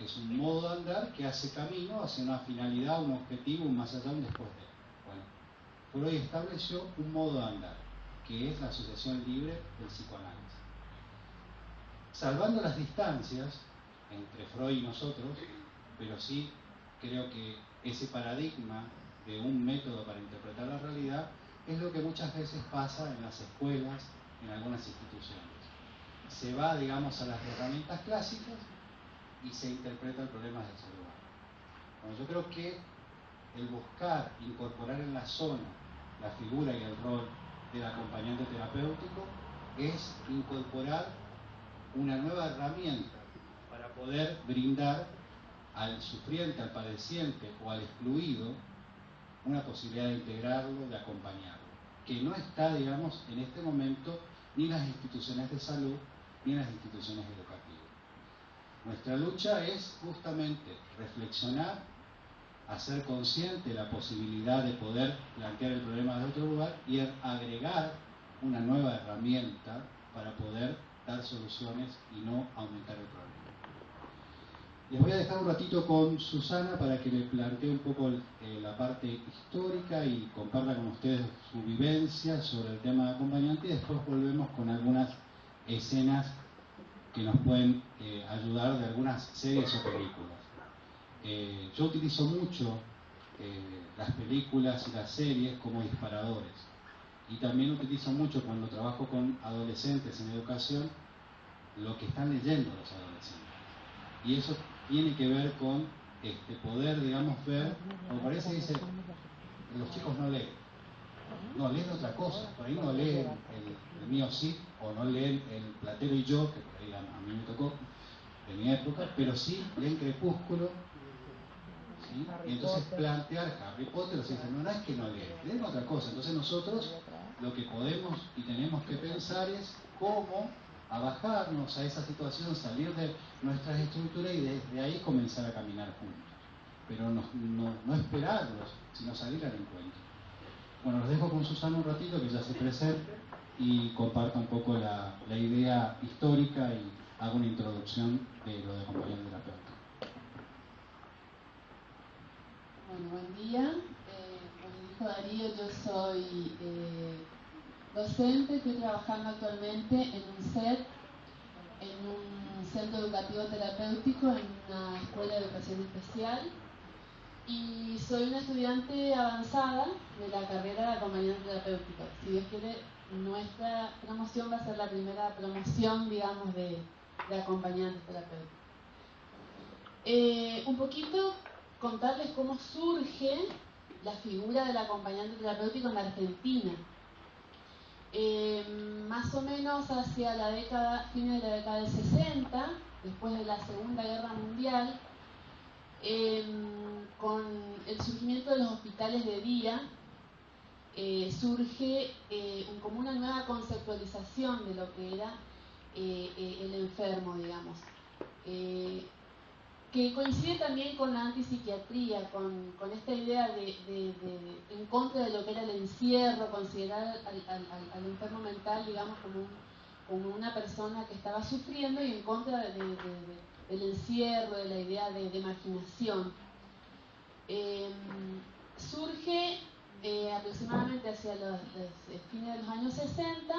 es un modo de andar que hace camino hacia una finalidad, un objetivo, un más allá, un después de. Bueno, Freud estableció un modo de andar, que es la asociación libre del psicoanálisis. Salvando las distancias entre Freud y nosotros, pero sí creo que ese paradigma de un método para interpretar la realidad es lo que muchas veces pasa en las escuelas, en algunas instituciones. Se va, digamos, a las herramientas clásicas y se interpreta el problema desde ese lugar. Bueno, yo creo que el buscar incorporar en la zona la figura y el rol del acompañante terapéutico es incorporar una nueva herramienta para poder brindar al sufriente, al padeciente o al excluido una posibilidad de integrarlo, de acompañarlo, que no está, digamos, en este momento ni en las instituciones de salud ni en las instituciones educativas. Nuestra lucha es justamente reflexionar, hacer consciente la posibilidad de poder plantear el problema de otro lugar y agregar una nueva herramienta para poder dar soluciones y no aumentar el problema. Les voy a dejar un ratito con Susana para que le plantee un poco la parte histórica y comparta con ustedes su vivencia sobre el tema de acompañante, y después volvemos con algunas escenas que nos pueden ayudar de algunas series o películas. Yo utilizo mucho las películas y las series como disparadores, y también utilizo mucho cuando trabajo con adolescentes en educación lo que están leyendo los adolescentes, y eso tiene que ver con poder, digamos, ver, como parece que dice, los chicos no leen, no leen otra cosa, por ahí no leen el mío sí, o no leen el Platero y yo, que por ahí a mí me tocó de mi época, pero sí leen Crepúsculo, ¿sí? Y entonces plantear Harry Potter, o sea, no es que no leen otra cosa. Entonces nosotros lo que podemos y tenemos que pensar es cómo a bajarnos a esa situación, salir de nuestras estructuras y desde ahí comenzar a caminar juntos. Pero no esperarlos, sino salir al encuentro. Bueno, los dejo con Susana un ratito, que ya se presente, y comparta un poco la idea histórica y haga una introducción de lo de acompañante terapeuta. Bueno, buen día. Como dijo Darío, yo soy docente, estoy trabajando actualmente en un CET, en un centro educativo terapéutico, en una escuela de educación especial, y soy una estudiante avanzada de la carrera de acompañante terapéutico. Si Dios quiere, nuestra promoción va a ser la primera promoción, digamos, de acompañante terapéutico. Un poquito contarles cómo surge la figura del acompañante terapéutico en la Argentina. Más o menos hacia la década, fines de la década del 60, después de la Segunda Guerra Mundial, con el surgimiento de los hospitales de día, surge como una nueva conceptualización de lo que era el enfermo, digamos. Que coincide también con la antipsiquiatría, con esta idea de en contra de lo que era el encierro, considerar al enfermo mental, digamos, como una persona que estaba sufriendo, y en contra del encierro, de la idea de marginación. Surge aproximadamente hacia los fines de los años 60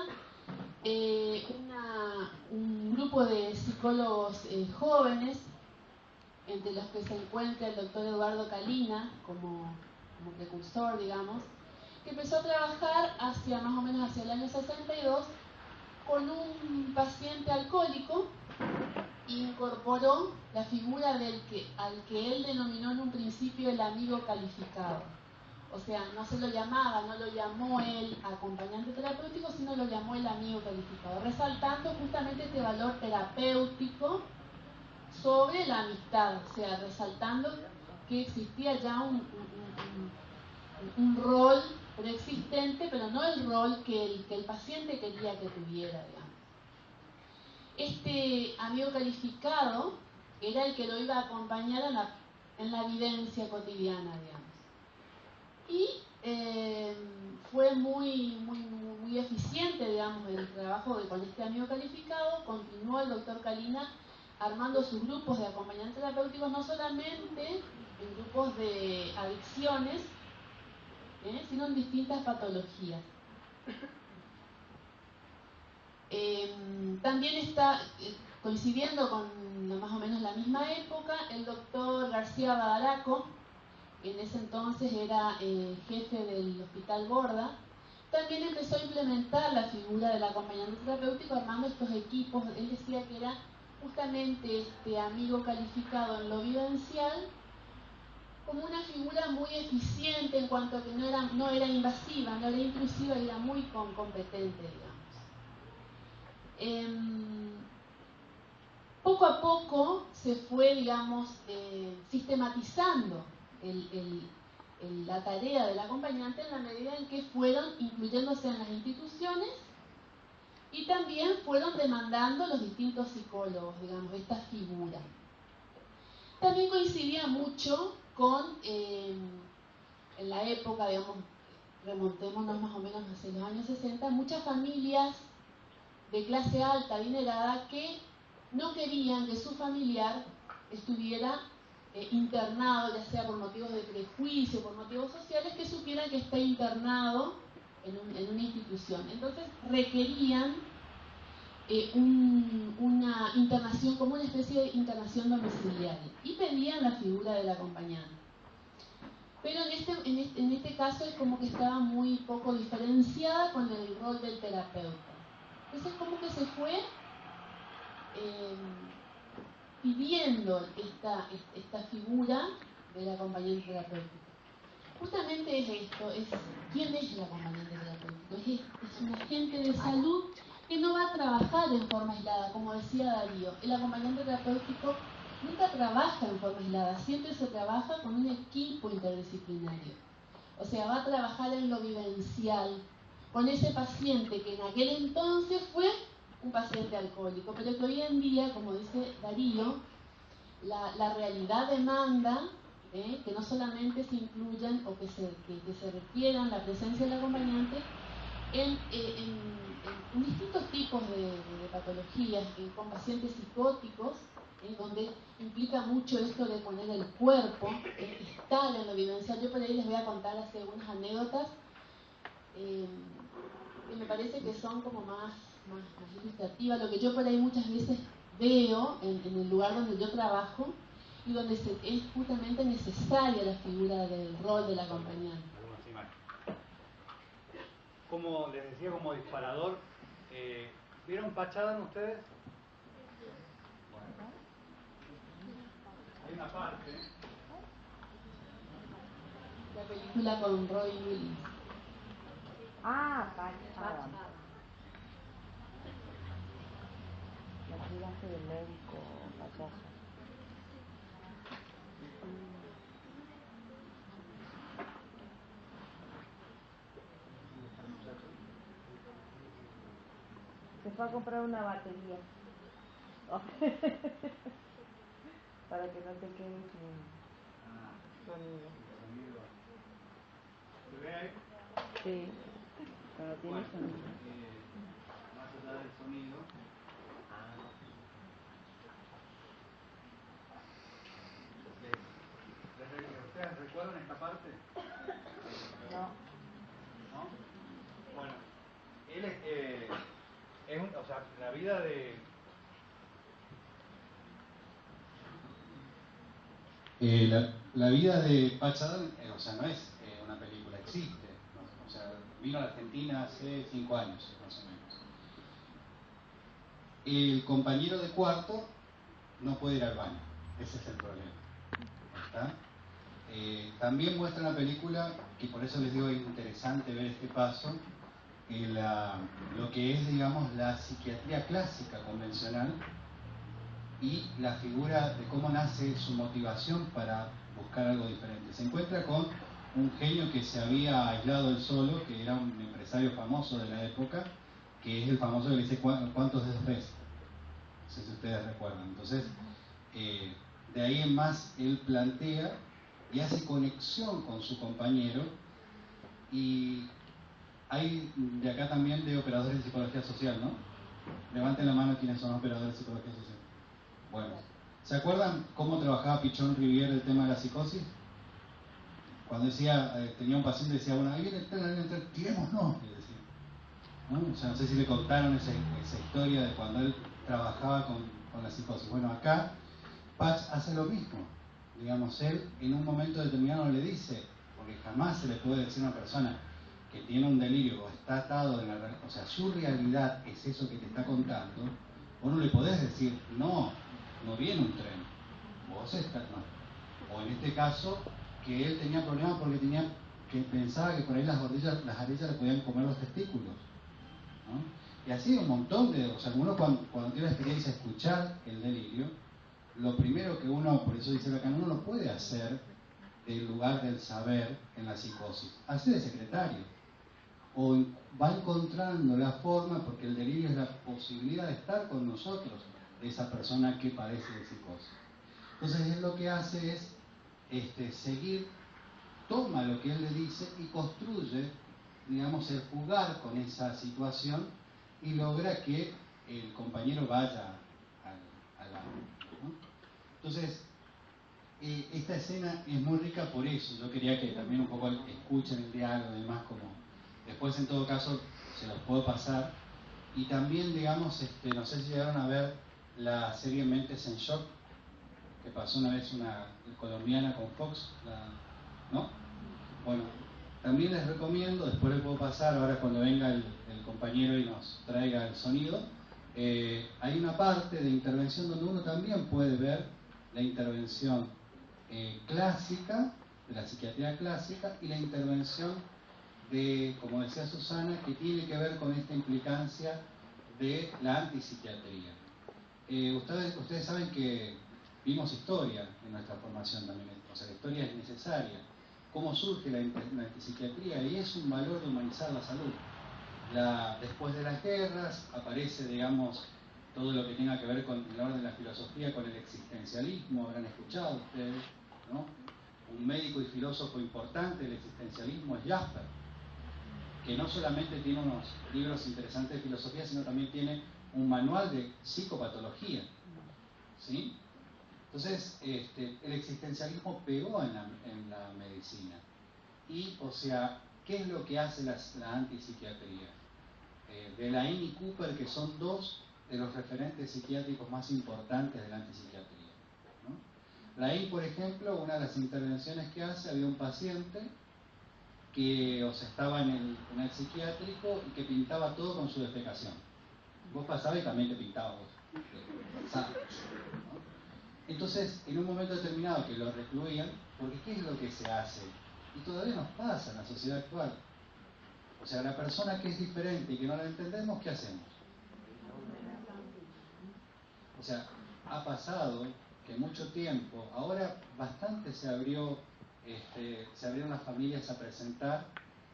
un grupo de psicólogos jóvenes, entre los que se encuentra el doctor Eduardo Calina como precursor, digamos, que empezó a trabajar más o menos hacia el año 62 con un paciente alcohólico. Incorporó la figura al que él denominó en un principio el amigo calificado. O sea, no lo llamó él acompañante terapéutico, sino lo llamó el amigo calificado, resaltando justamente este valor terapéutico sobre la amistad, o sea, resaltando que existía ya un rol preexistente, pero no el rol que el paciente quería que tuviera, digamos. Este amigo calificado era el que lo iba a acompañar en la vivencia cotidiana, digamos. Y fue muy eficiente, digamos, el trabajo con este amigo calificado. Continuó el doctor Calina armando sus grupos de acompañantes terapéuticos, no solamente en grupos de adicciones, sino en distintas patologías. También está coincidiendo con más o menos la misma época el doctor García Badaraco, que en ese entonces era jefe del Hospital Borda. También empezó a implementar la figura del acompañante terapéutico armando estos equipos. Él decía que era justamente este amigo calificado en lo vivencial como una figura muy eficiente en cuanto a que no era invasiva, no era intrusiva y era muy competente, digamos. Poco a poco se fue, digamos, sistematizando la tarea del acompañante en la medida en que fueron incluyéndose en las instituciones y también fueron demandando los distintos psicólogos, digamos, esta figura. También coincidía mucho con, en la época, digamos, remontémonos más o menos hacia los años 60, muchas familias de clase alta, adinerada, que no querían que su familiar estuviera internado, ya sea por motivos de prejuicio, por motivos sociales, que supieran que está internado en una institución. Entonces requerían una internación, como una especie de internación domiciliaria, y pedían la figura del acompañante. Pero en este caso es como que estaba muy poco diferenciada con el rol del terapeuta. Entonces como que se fue pidiendo esta figura del acompañante terapéutico. Justamente es esto, ¿quién es el acompañante terapéutico? Es un agente de salud que no va a trabajar en forma aislada, como decía Darío. El acompañante terapéutico nunca trabaja en forma aislada, siempre se trabaja con un equipo interdisciplinario. O sea, va a trabajar en lo vivencial, con ese paciente que en aquel entonces fue un paciente alcohólico, pero que hoy en día, como dice Darío, la realidad demanda que no solamente se incluyan o que se requieran la presencia del acompañante en distintos tipos de patologías, con pacientes psicóticos, donde implica mucho esto de poner el cuerpo, estar en lo vivencial. Yo por ahí les voy a contar así algunas anécdotas que me parece que son como más ilustrativas, lo que yo por ahí muchas veces veo en el lugar donde yo trabajo y donde es justamente necesaria la figura del rol del acompañante. Como les decía, como disparador, ¿vieron Pachadán ustedes? Bueno, hay una parte. La película con Roy Williams. Ah, Pachadán. La clase de médico payaso. Se fue a comprar una batería. Para que no te quedes sin sonido. ¿Se ve ahí? Sí, pero no tiene sonido. Más allá del sonido. ¿Ustedes recuerdan esta parte? No. ¿No? Bueno, él o sea, la vida de... La vida de Pachadán, o sea, no es una película, existe. ¿No? O sea, vino a la Argentina hace 5 años, más o menos. El compañero de cuarto no puede ir al baño, ese es el problema. ¿Está? También muestra una película, que por eso les digo es interesante ver este paso, lo que es, digamos, la psiquiatría clásica convencional y la figura de cómo nace su motivación para buscar algo diferente. Se encuentra con un genio que se había aislado él solo, que era un empresario famoso de la época, que es el famoso que le dice ¿cuántos dedos ves? No sé si ustedes recuerdan. Entonces, de ahí en más él plantea y hace conexión con su compañero, y hay de acá también de operadores de psicología social, ¿no? Levanten la mano quienes son operadores de psicología social. Bueno, ¿se acuerdan cómo trabajaba Pichon Rivière el tema de la psicosis? Cuando decía, tenía un paciente que decía, bueno, ahí viene el tren, tirémonos, le decía. ¿No? O sea, no sé si le contaron esa historia de cuando él trabajaba con la psicosis. Bueno, acá Patch hace lo mismo. Digamos, él en un momento determinado le dice, porque jamás se le puede decir a una persona que tiene un delirio o está atado en la realidad, o sea, su realidad es eso que te está contando, vos no le podés decir, no viene un tren, vos estás mal. O en este caso, que él tenía problemas porque que pensaba que por ahí las ardillas le podían comer los testículos, ¿no? Y así un montón de, o sea, uno cuando tiene la experiencia de escuchar el delirio, lo primero que uno, por eso dice acá, uno no puede hacer del lugar del saber en la psicosis, hace de secretario, o va encontrando la forma, porque el delirio es la posibilidad de estar con nosotros, de esa persona que padece de psicosis. Entonces él lo que hace es seguir, toma lo que él le dice y construye, digamos, el jugar con esa situación y logra que el compañero vaya al agua, ¿no? Entonces, esta escena es muy rica por eso. Yo quería que también un poco escuchen el diálogo y demás, como después en todo caso se los puedo pasar. Y también, digamos, no sé si llegaron a ver la serie Mentes en Shock, que pasó una vez una colombiana con Fox, ¿no? Bueno, también les recomiendo, después les puedo pasar, ahora cuando venga el compañero y nos traiga el sonido, hay una parte de intervención donde uno también puede ver la intervención clásica, de la psiquiatría clásica, y la intervención de, como decía Susana, que tiene que ver con esta implicancia de la antipsiquiatría. Ustedes saben que vimos historia en nuestra formación también, o sea, la historia es necesaria. Cómo surge la antipsiquiatría, y es un valor de humanizar la salud. Después de las guerras aparece, digamos, todo lo que tenga que ver con el orden de la filosofía, con el existencialismo, habrán escuchado ustedes, ¿no? Un médico y filósofo importante del existencialismo es Jasper, que no solamente tiene unos libros interesantes de filosofía, sino también tiene un manual de psicopatología, ¿sí? Entonces, el existencialismo pegó en la medicina. Y, o sea, ¿qué es lo que hace la antipsiquiatría? Delahaye y Cooper, que son dos de los referentes psiquiátricos más importantes de la antipsiquiatría, ¿no? Delahaye, por ejemplo, una de las intervenciones que hace, había un paciente que, o sea, estaba en el psiquiátrico y que pintaba todo con su defecación. Vos pasabas y también te pintaba vos, ¿sabes? ¿No? Entonces, en un momento determinado que lo recluían, porque ¿qué es lo que se hace? Y todavía nos pasa en la sociedad actual. O sea, la persona que es diferente y que no la entendemos, ¿qué hacemos? O sea, ha pasado que mucho tiempo, ahora bastante se abrieron las familias a presentar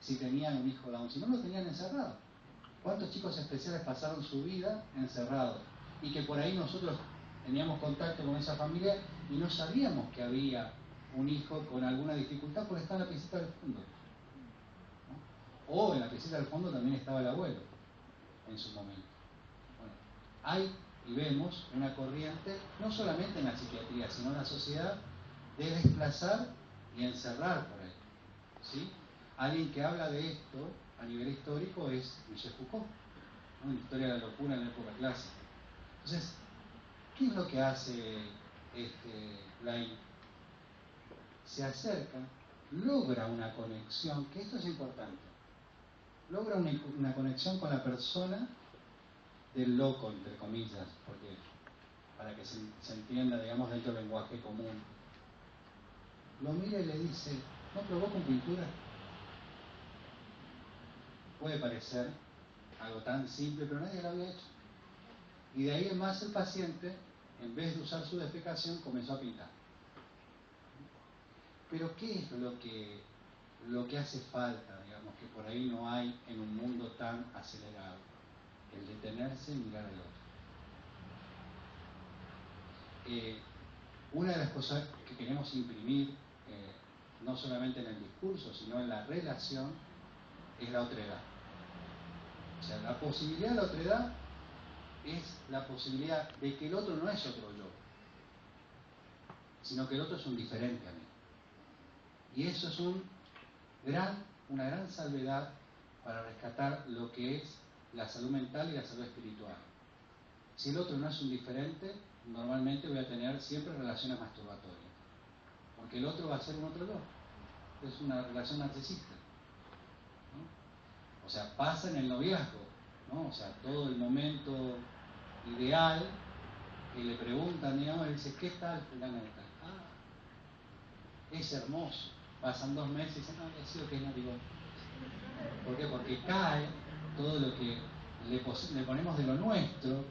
si tenían un hijo Down, si no lo tenían encerrado. ¿Cuántos chicos especiales pasaron su vida encerrados? Y que por ahí nosotros teníamos contacto con esa familia y no sabíamos que había un hijo con alguna dificultad porque está en la piecita del fondo, ¿no? O en la piecita del fondo también estaba el abuelo en su momento. Bueno, hay y vemos una corriente, no solamente en la psiquiatría, sino en la sociedad, de desplazar y encerrar por ahí, ¿sí? Alguien que habla de esto a nivel histórico es Michel Foucault, ¿no? En Historia de la locura en la época clásica. Entonces, ¿qué es lo que hace Lain? Se acerca, logra una conexión, que esto es importante, logra una conexión con la persona del loco, entre comillas, porque para que se entienda, digamos, dentro del lenguaje común. Lo mira y le dice, ¿no probó con pintura? Puede parecer algo tan simple, pero nadie lo había hecho. Y de ahí en más el paciente, en vez de usar su defecación, comenzó a pintar. Pero ¿qué es lo que hace falta, digamos, que por ahí no hay en un mundo tan acelerado? El detenerse y mirar al otro. Una de las cosas que queremos imprimir, no solamente en el discurso, sino en la relación, es la otredad. O sea, la posibilidad de la otredad es la posibilidad de que el otro no es otro yo. sino que el otro es un diferente a mí. Y eso es una gran salvedad para rescatar lo que es la salud mental y la salud espiritual. Si el otro no es un diferente, normalmente voy a tener siempre relaciones masturbatorias, porque el otro va a ser un otro yo. Es una relación narcisista, ¿no? O sea, pasa en el noviazgo, ¿no? O sea, todo el momento ideal que le preguntan, digamos, y dice, ¿qué tal fulana de tal? Ah, es hermoso. Pasan 2 meses y dicen, no, ha sido que es narigón. ¿Por qué? Porque cae todo lo que le ponemos de lo nuestro,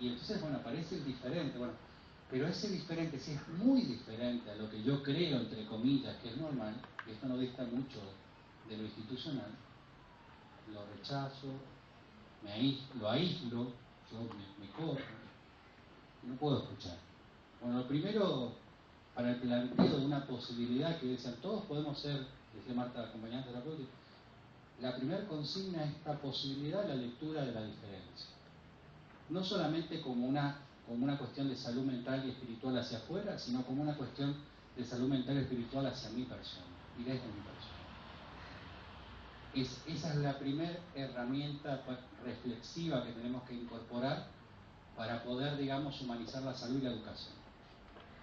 y entonces, bueno, aparece el diferente. Bueno, pero ese diferente, si es muy diferente a lo que yo creo, entre comillas, que es normal, y esto no dista mucho de lo institucional, lo rechazo, lo aíslo, yo me corro, no puedo escuchar. Bueno, lo primero, para el planteo de una posibilidad que decían, todos podemos ser, decía Marta, acompañante terapéutica, la primera consigna es esta posibilidad de la lectura de la diferencia. No solamente como una cuestión de salud mental y espiritual hacia afuera, sino como una cuestión de salud mental y espiritual hacia mi persona y desde mi persona. Esa es la primera herramienta reflexiva que tenemos que incorporar para poder, digamos, humanizar la salud y la educación.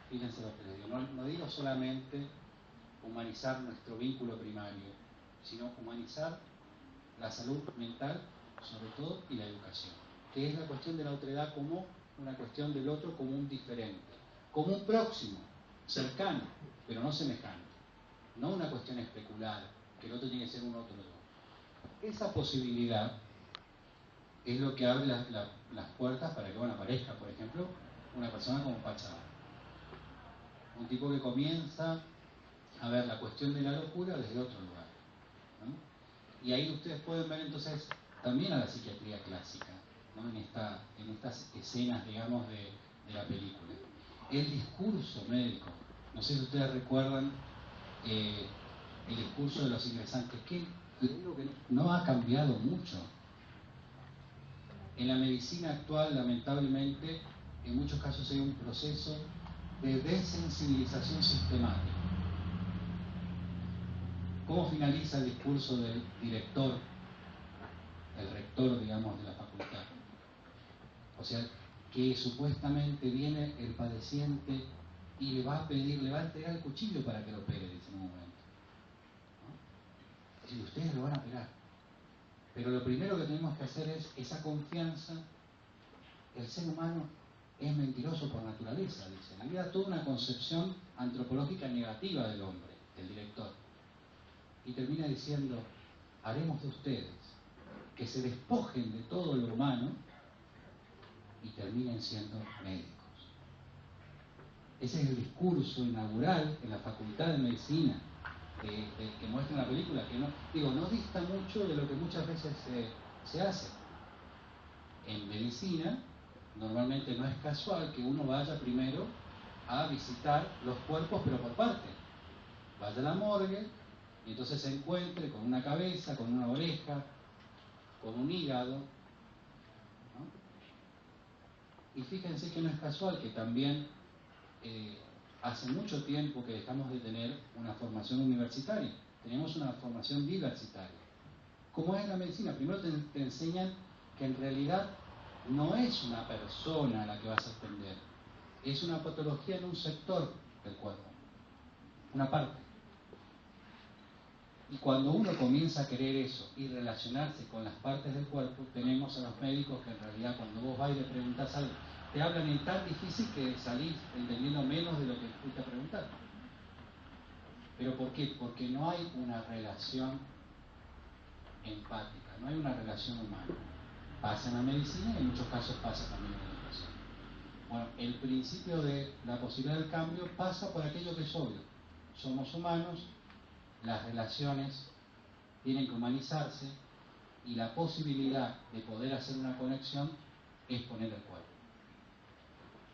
Fíjense lo que les digo, no digo solamente humanizar nuestro vínculo primario, sino humanizar la salud mental, sobre todo, y la educación, que es la cuestión de la otredad como una cuestión del otro como un diferente, como un próximo, cercano, pero no semejante, no una cuestión especulada, que el otro tiene que ser un otro yo. Esa posibilidad es lo que abre las puertas para que, bueno, aparezca, por ejemplo, una persona como Pachá, un tipo que comienza a ver la cuestión de la locura desde otro lugar, ¿no? Y ahí ustedes pueden ver entonces también a la psiquiatría clásica, ¿no? en estas escenas, digamos, de la película. El discurso médico, no sé si ustedes recuerdan el discurso de los ingresantes, que digo que no ha cambiado mucho. En la medicina actual, lamentablemente, en muchos casos hay un proceso de desensibilización sistemática. ¿Cómo finaliza el discurso del director, el rector, digamos, de la facultad? O sea, que supuestamente viene el padeciente y le va a entregar el cuchillo para que lo pegue, dice en un momento, ¿no? Y ustedes lo van a pegar. Pero lo primero que tenemos que hacer es esa confianza. El ser humano es mentiroso por naturaleza, dice. Había toda una concepción antropológica negativa del hombre, del director. Y termina diciendo, haremos de ustedes que se despojen de todo lo humano y terminen siendo médicos. Ese es el discurso inaugural en la Facultad de Medicina que muestra en la película, que no dista mucho de lo que muchas veces se hace. En medicina, normalmente no es casual que uno vaya primero a visitar los cuerpos, pero por parte. Vaya a la morgue y entonces se encuentre con una cabeza, con una oreja, con un hígado, ¿no? Y fíjense que no es casual que también hace mucho tiempo que dejamos de tener una formación universitaria. Tenemos una formación diversitaria. ¿Cómo es la medicina? Primero te enseñan que en realidad no es una persona a la que vas a atender, es una patología en un sector del cuerpo, una parte. Y cuando uno comienza a querer eso y relacionarse con las partes del cuerpo, tenemos a los médicos que en realidad cuando vos vas y le preguntás algo, te hablan en tan difícil que salís entendiendo menos de lo que fuiste a preguntar. ¿Pero por qué? Porque no hay una relación empática, no hay una relación humana. Pasa en la medicina y en muchos casos pasa también en la educación. Bueno, el principio de la posibilidad del cambio pasa por aquello que es obvio. Somos humanos, las relaciones tienen que humanizarse y la posibilidad de poder hacer una conexión es poner el cuerpo.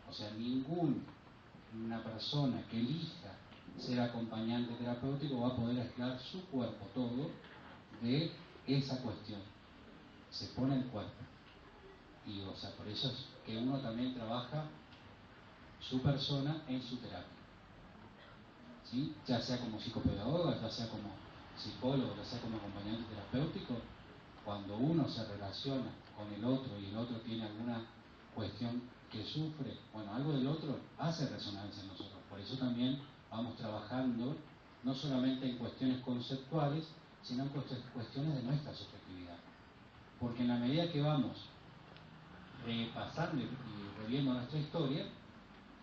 O sea, ninguna persona que elija ser acompañante terapéutico va a poder aislar su cuerpo todo de esa cuestión. Se pone el cuerpo. Y, o sea, por eso es que uno también trabaja su persona en su terapia. ¿sí? Ya sea como psicopedagoga, ya sea como psicólogo, ya sea como acompañante terapéutico, cuando uno se relaciona con el otro y el otro tiene alguna cuestión que sufre, bueno, algo del otro hace resonancia en nosotros. Por eso también vamos trabajando no solamente en cuestiones conceptuales, sino en cuestiones de nuestra subjetividad. Porque en la medida que vamos repasando y reviendo nuestra historia,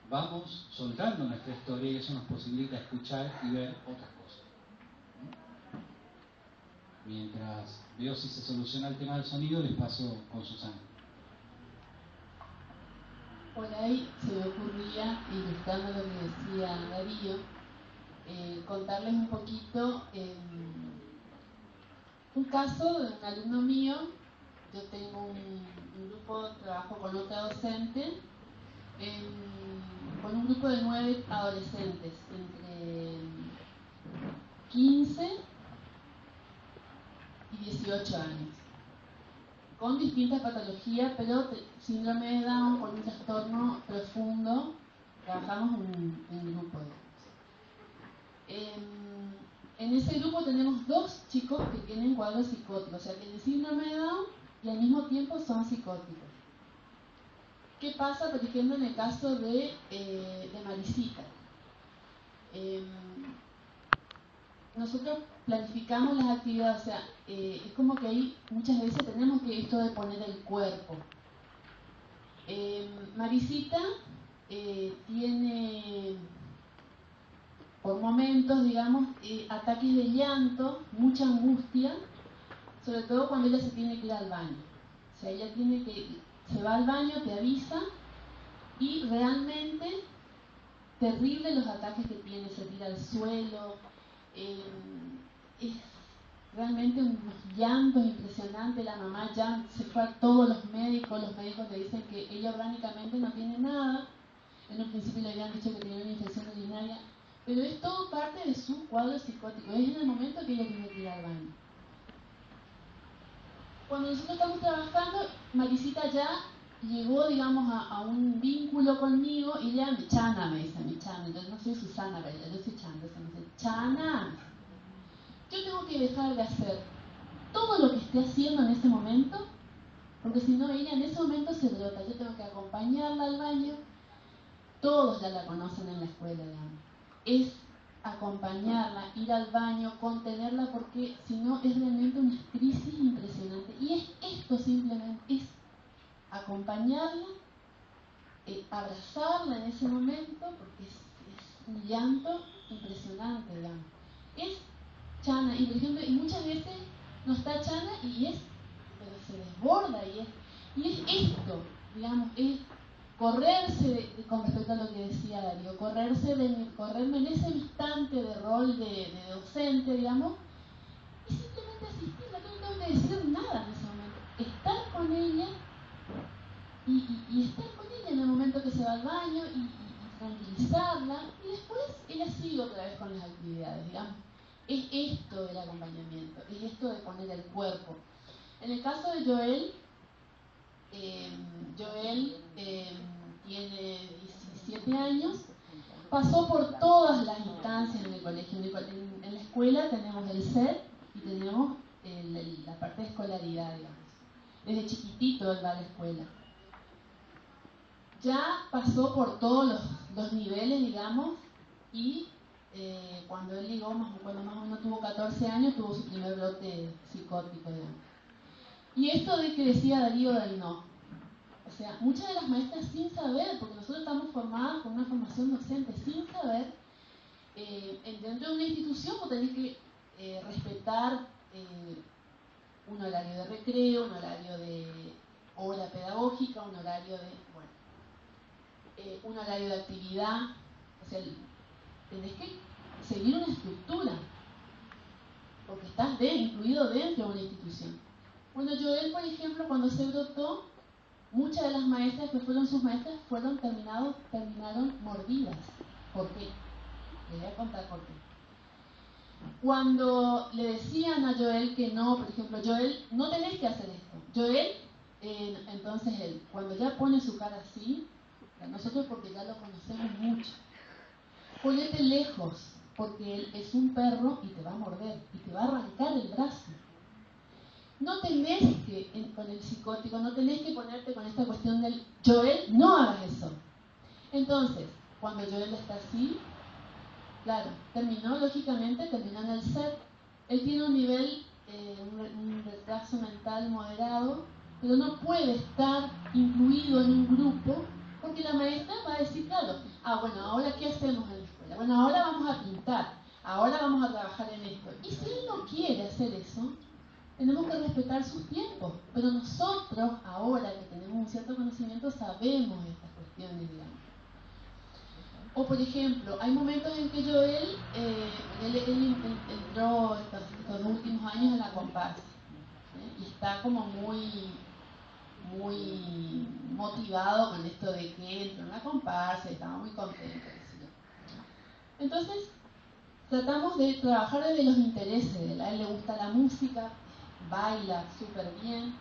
vamos soltando nuestra historia y eso nos posibilita escuchar y ver otras cosas. Mientras veo si se soluciona el tema del sonido, les paso con Susana. Por ahí se me ocurría, ilustrando lo que decía Darío, contarles un poquito un caso de un alumno mío. Yo tengo un grupo, trabajo con otra docente, con un grupo de 9 adolescentes, entre 15 y 18 años, con distintas patologías, pero síndrome de Down, con un trastorno profundo. Trabajamos en grupo. En ese grupo tenemos 2 chicos que tienen cuadros psicóticos, o sea, tienen síndrome de Down y al mismo tiempo son psicóticos. ¿Qué pasa, por ejemplo, en el caso de Marisita? Nosotros planificamos las actividades, o sea, es como que ahí muchas veces tenemos que esto de poner el cuerpo. Marisita tiene por momentos, digamos, ataques de llanto, mucha angustia, sobre todo cuando ella se tiene que ir al baño. O sea, ella se va al baño, te avisa, y realmente terrible los ataques que tiene, se tira al suelo, es realmente unos llantos impresionantes. La mamá ya se fue a todos los médicos le dicen que ella orgánicamente no tiene nada. En un principio le habían dicho que tenía una infección urinaria, pero es todo parte de su cuadro psicótico, es en el momento que ella tiene que ir al baño. Cuando nosotros estamos trabajando, Marisita ya llegó, digamos, a un vínculo conmigo y ella Chana me dice, Chana, yo no soy Susana, pero yo soy Chana, entonces me dice, Chana, yo tengo que dejar de hacer todo lo que esté haciendo en ese momento, porque si no ella en ese momento se brota. Yo tengo que acompañarla al baño. Todos ya la conocen en la escuela, digamos. Es acompañarla, ir al baño, contenerla, porque si no es realmente una crisis impresionante. Y es esto simplemente, es acompañarla, abrazarla en ese momento, porque es un llanto impresionante, digamos. Es Chana, y por ejemplo, y muchas veces no está Chana pero se desborda, y es esto, digamos, es correrse, con respecto a lo que decía Darío, correrme en ese instante de rol de docente, digamos, y simplemente asistirla. Yo no tengo que decir nada en ese momento, estar con ella y estar con ella en el momento que se va al baño y tranquilizarla, y después ella sigue otra vez con las actividades, digamos. Es esto del acompañamiento, es esto de poner el cuerpo. En el caso de Joel, tiene 17 años, pasó por todas las instancias en el colegio. En la escuela tenemos el SED y tenemos la parte de escolaridad, digamos. Desde chiquitito él va a la escuela. Ya pasó por todos los niveles, digamos, y cuando él llegó, cuando más o menos tuvo 14 años, tuvo su primer brote psicótico, digamos. Y esto de que decía Darío del no. O sea, muchas de las maestras sin saber, porque nosotros estamos formadas con una formación docente, sin saber, dentro de una institución vos tenés que respetar un horario de recreo, un horario de hora pedagógica, un horario de, un horario de actividad. O sea, tenés que seguir una estructura, porque estás incluido dentro de una institución. Bueno, Joel, por ejemplo, cuando se brotó, muchas de las maestras que fueron sus maestras terminaron mordidas. ¿Por qué? Les voy a contar por qué. Cuando le decían a Joel que no, por ejemplo, Joel, no tenés que hacer esto. Joel, entonces él, cuando ya pone su cara así, nosotros porque ya lo conocemos mucho, ponete lejos, porque él es un perro y te va a morder y te va a arrancar el brazo. No tenés que, con el psicótico, no tenés que ponerte con esta cuestión del Joel, no hagas eso. Entonces, cuando Joel está así, claro, lógicamente terminó en el set. Él tiene un nivel, un retraso mental moderado, pero no puede estar incluido en un grupo, porque la maestra va a decir, claro, bueno, ahora ¿qué hacemos en la escuela? Bueno, ahora vamos a pintar, ahora vamos a trabajar en esto. Y si él no quiere hacer eso, tenemos que respetar sus tiempos. Pero nosotros, ahora que tenemos un cierto conocimiento, sabemos estas cuestiones, digamos. O por ejemplo, hay momentos en que Joel, él entró estos últimos años en la comparsa, y está como muy motivado con esto de que entró en la comparsa y estaba muy contento. Entonces, tratamos de trabajar desde los intereses de él. A él le gusta la música, baila súper bien.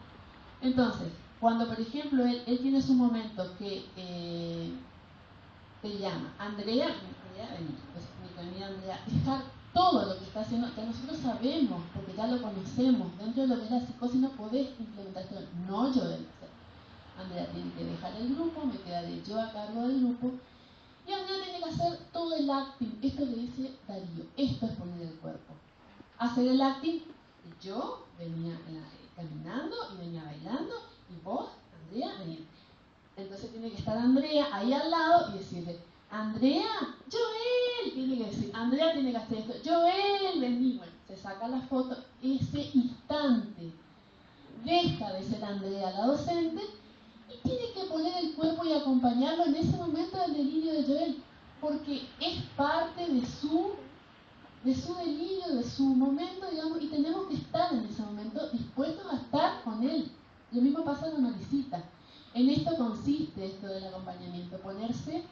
Entonces, cuando por ejemplo él tiene su momento que te llama, Andrea, vení, Andrea, dejar todo lo que está haciendo, que nosotros sabemos, porque ya lo conocemos, dentro de lo que es la psicosis no podés implementar esto, no yo. Andrea tiene que dejar el grupo, me quedaré yo a cargo del grupo, y Andrea tiene que hacer todo el acting. Esto le dice Darío, esto es poner el cuerpo. Hacer el acting, yo venía caminando y venía bailando, y vos, Andrea, venía. Entonces tiene que estar Andrea ahí al lado y decirle, Andrea, Joel, tiene que decir, Andrea tiene que hacer esto, Joel, vení. Bueno, se saca la foto, ese instante deja de ser Andrea la docente y tiene que poner el cuerpo y acompañarlo en ese momento del delirio de Joel, porque es parte de su delirio, de su momento, digamos, y tenemos que estar en ese momento dispuestos a estar con él. Lo mismo pasa con Norisita. En esto consiste esto del acompañamiento, ponerse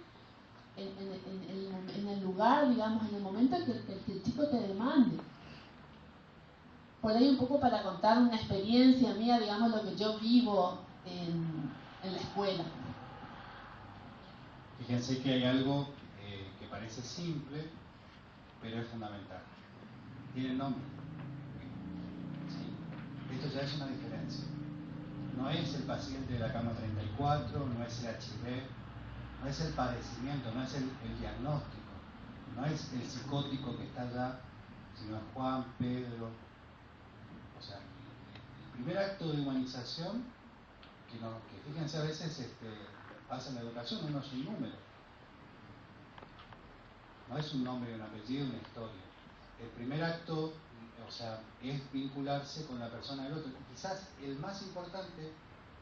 en el lugar, digamos, en el momento en que el chico te demande. Por ahí un poco para contar una experiencia mía, digamos, lo que yo vivo en la escuela. Fíjense que hay algo que parece simple, pero es fundamental. Tiene nombre. ¿Sí? Esto ya es una diferencia. No es el paciente de la cama 34, no es el HIV, no es el padecimiento, no es el diagnóstico, no es el psicótico que está allá, sino es Juan, Pedro. O sea, el primer acto de humanización, que fíjense a veces pasa en la educación, uno es un número. No es un nombre y un apellido, una historia. El primer acto, o sea, es vincularse con la persona del otro. Quizás el más importante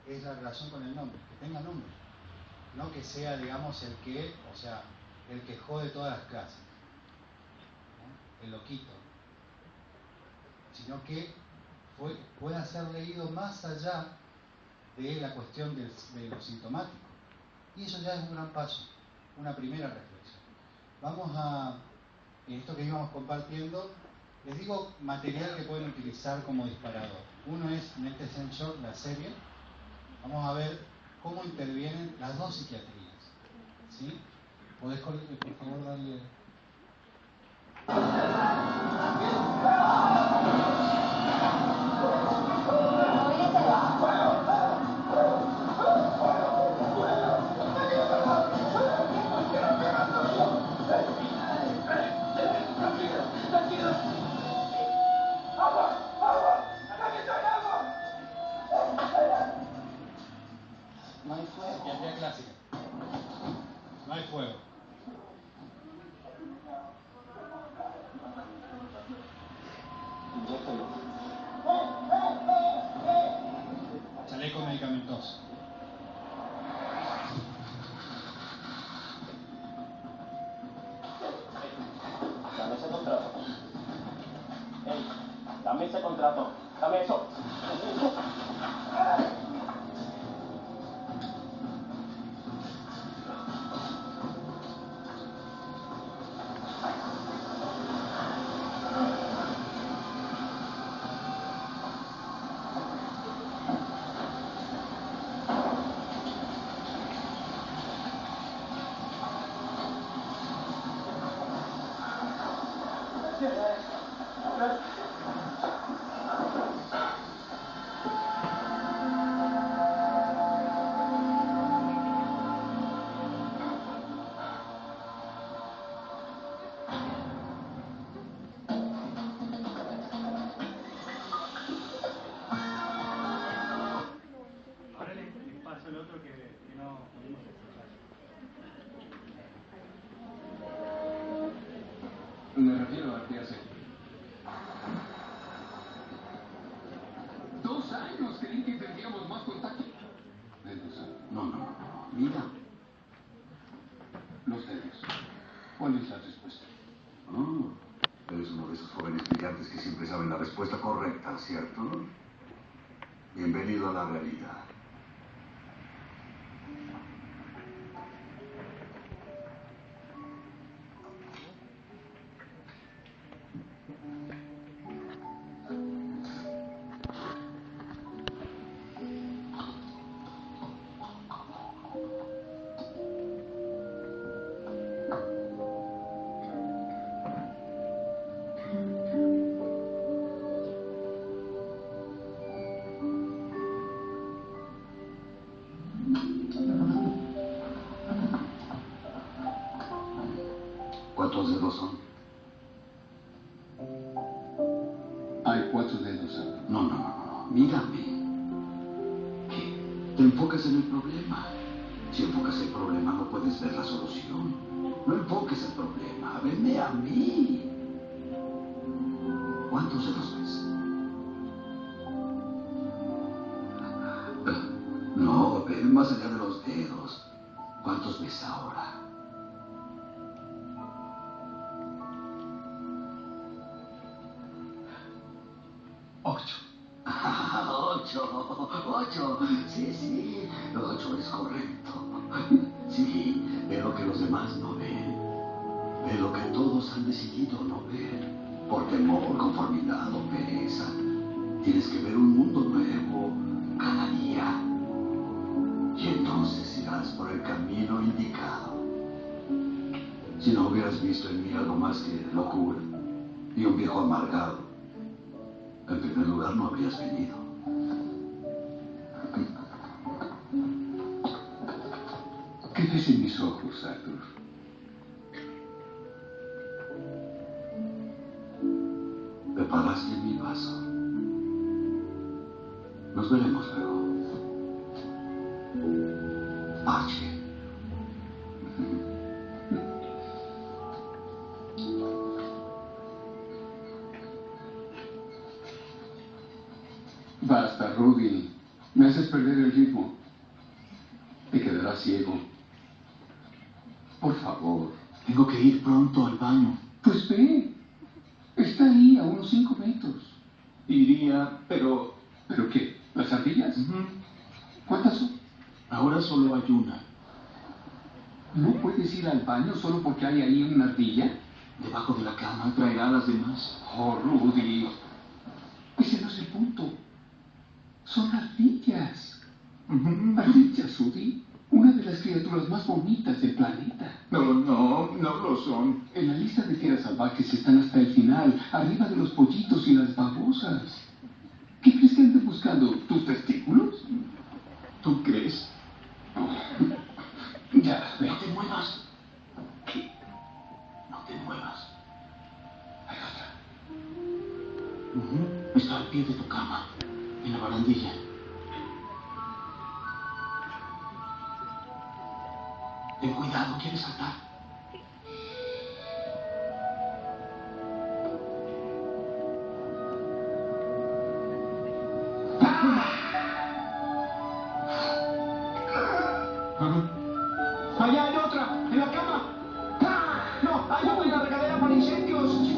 es la relación con el nombre, que tenga nombre. No que sea, digamos, el que jode todas las clases, ¿no? El loquito. Sino que pueda ser leído más allá de la cuestión de lo sintomático. Y eso ya es un gran paso, una primera reflexión. Vamos a esto que íbamos compartiendo. Les digo material que pueden utilizar como disparador. Uno es Mente Sensor, la serie. Vamos a ver cómo intervienen las dos psiquiatrías. ¿Sí? ¿Podés, por favor, darle? No hay fuego. Psiquiatría clásica. No hay fuego. Chaleco medicamentoso. Dame ese contrato. Dame ese contrato. Dame eso. Ahora les paso el otro que no pudimos escuchar. Me refiero a que hace 2 años. Creí que tendríamos más contacto. No. Mira. Los dedos. ¿Cuál es la respuesta? Eres uno de esos jóvenes brillantes que siempre saben la respuesta correcta, ¿cierto? Bienvenido a la realidad. ¿Cuántos dedos son? Hay 4 dedos. No. Mírame. ¿Qué? Te enfocas en el problema. Si enfocas el problema, no puedes ver la solución. No enfoques el problema. Venme a mí. ¿Cuántos dedos ves? No, ve más allá de los dedos. ¿Cuántos ves ahora? 8. 8. Sí. 8 es correcto. Sí, ve lo que los demás no ven. Ve lo que todos han decidido no ver. Por temor, conformidad o pereza. Tienes que ver un mundo nuevo cada día. Y entonces irás por el camino indicado. Si no hubieras visto en mí algo más que locura y un viejo amargado, en primer lugar no habrías venido. ¿Qué ves en mis ojos, Arthur? Preparaste mi vaso. Nos veremos luego. Archie. Basta, Rudy. Me haces perder el ritmo. Te quedarás ciego. Por favor. Tengo que ir pronto al baño. Pues ve. Está ahí a unos 5 metros. Iría, pero... ¿Pero qué? ¿Las ardillas? ¿Cuántas son? Ahora solo hay una. ¿No puedes ir al baño solo porque hay ahí una ardilla? Debajo de la cama traerá a las demás. Oh, Rudy. Ese no es el punto. Son ardillas. Ardillas, Rudy. Una de las criaturas más bonitas del planeta. No lo son. En la lista de fieras salvajes están hasta el final, arriba de los pollitos y las babosas. ¿Qué crees que anden buscando? ¿Tus testículos? ¿Tú crees? Ya, ve. No te muevas. ¿Qué? No te muevas. Hay otra. Está al pie de tu cama, en la barandilla. Ten cuidado, quiere saltar. ¡Allá hay otra! ¡En la cama! ¡No! ¡Hay una en la regadera para incendios! ¡Otra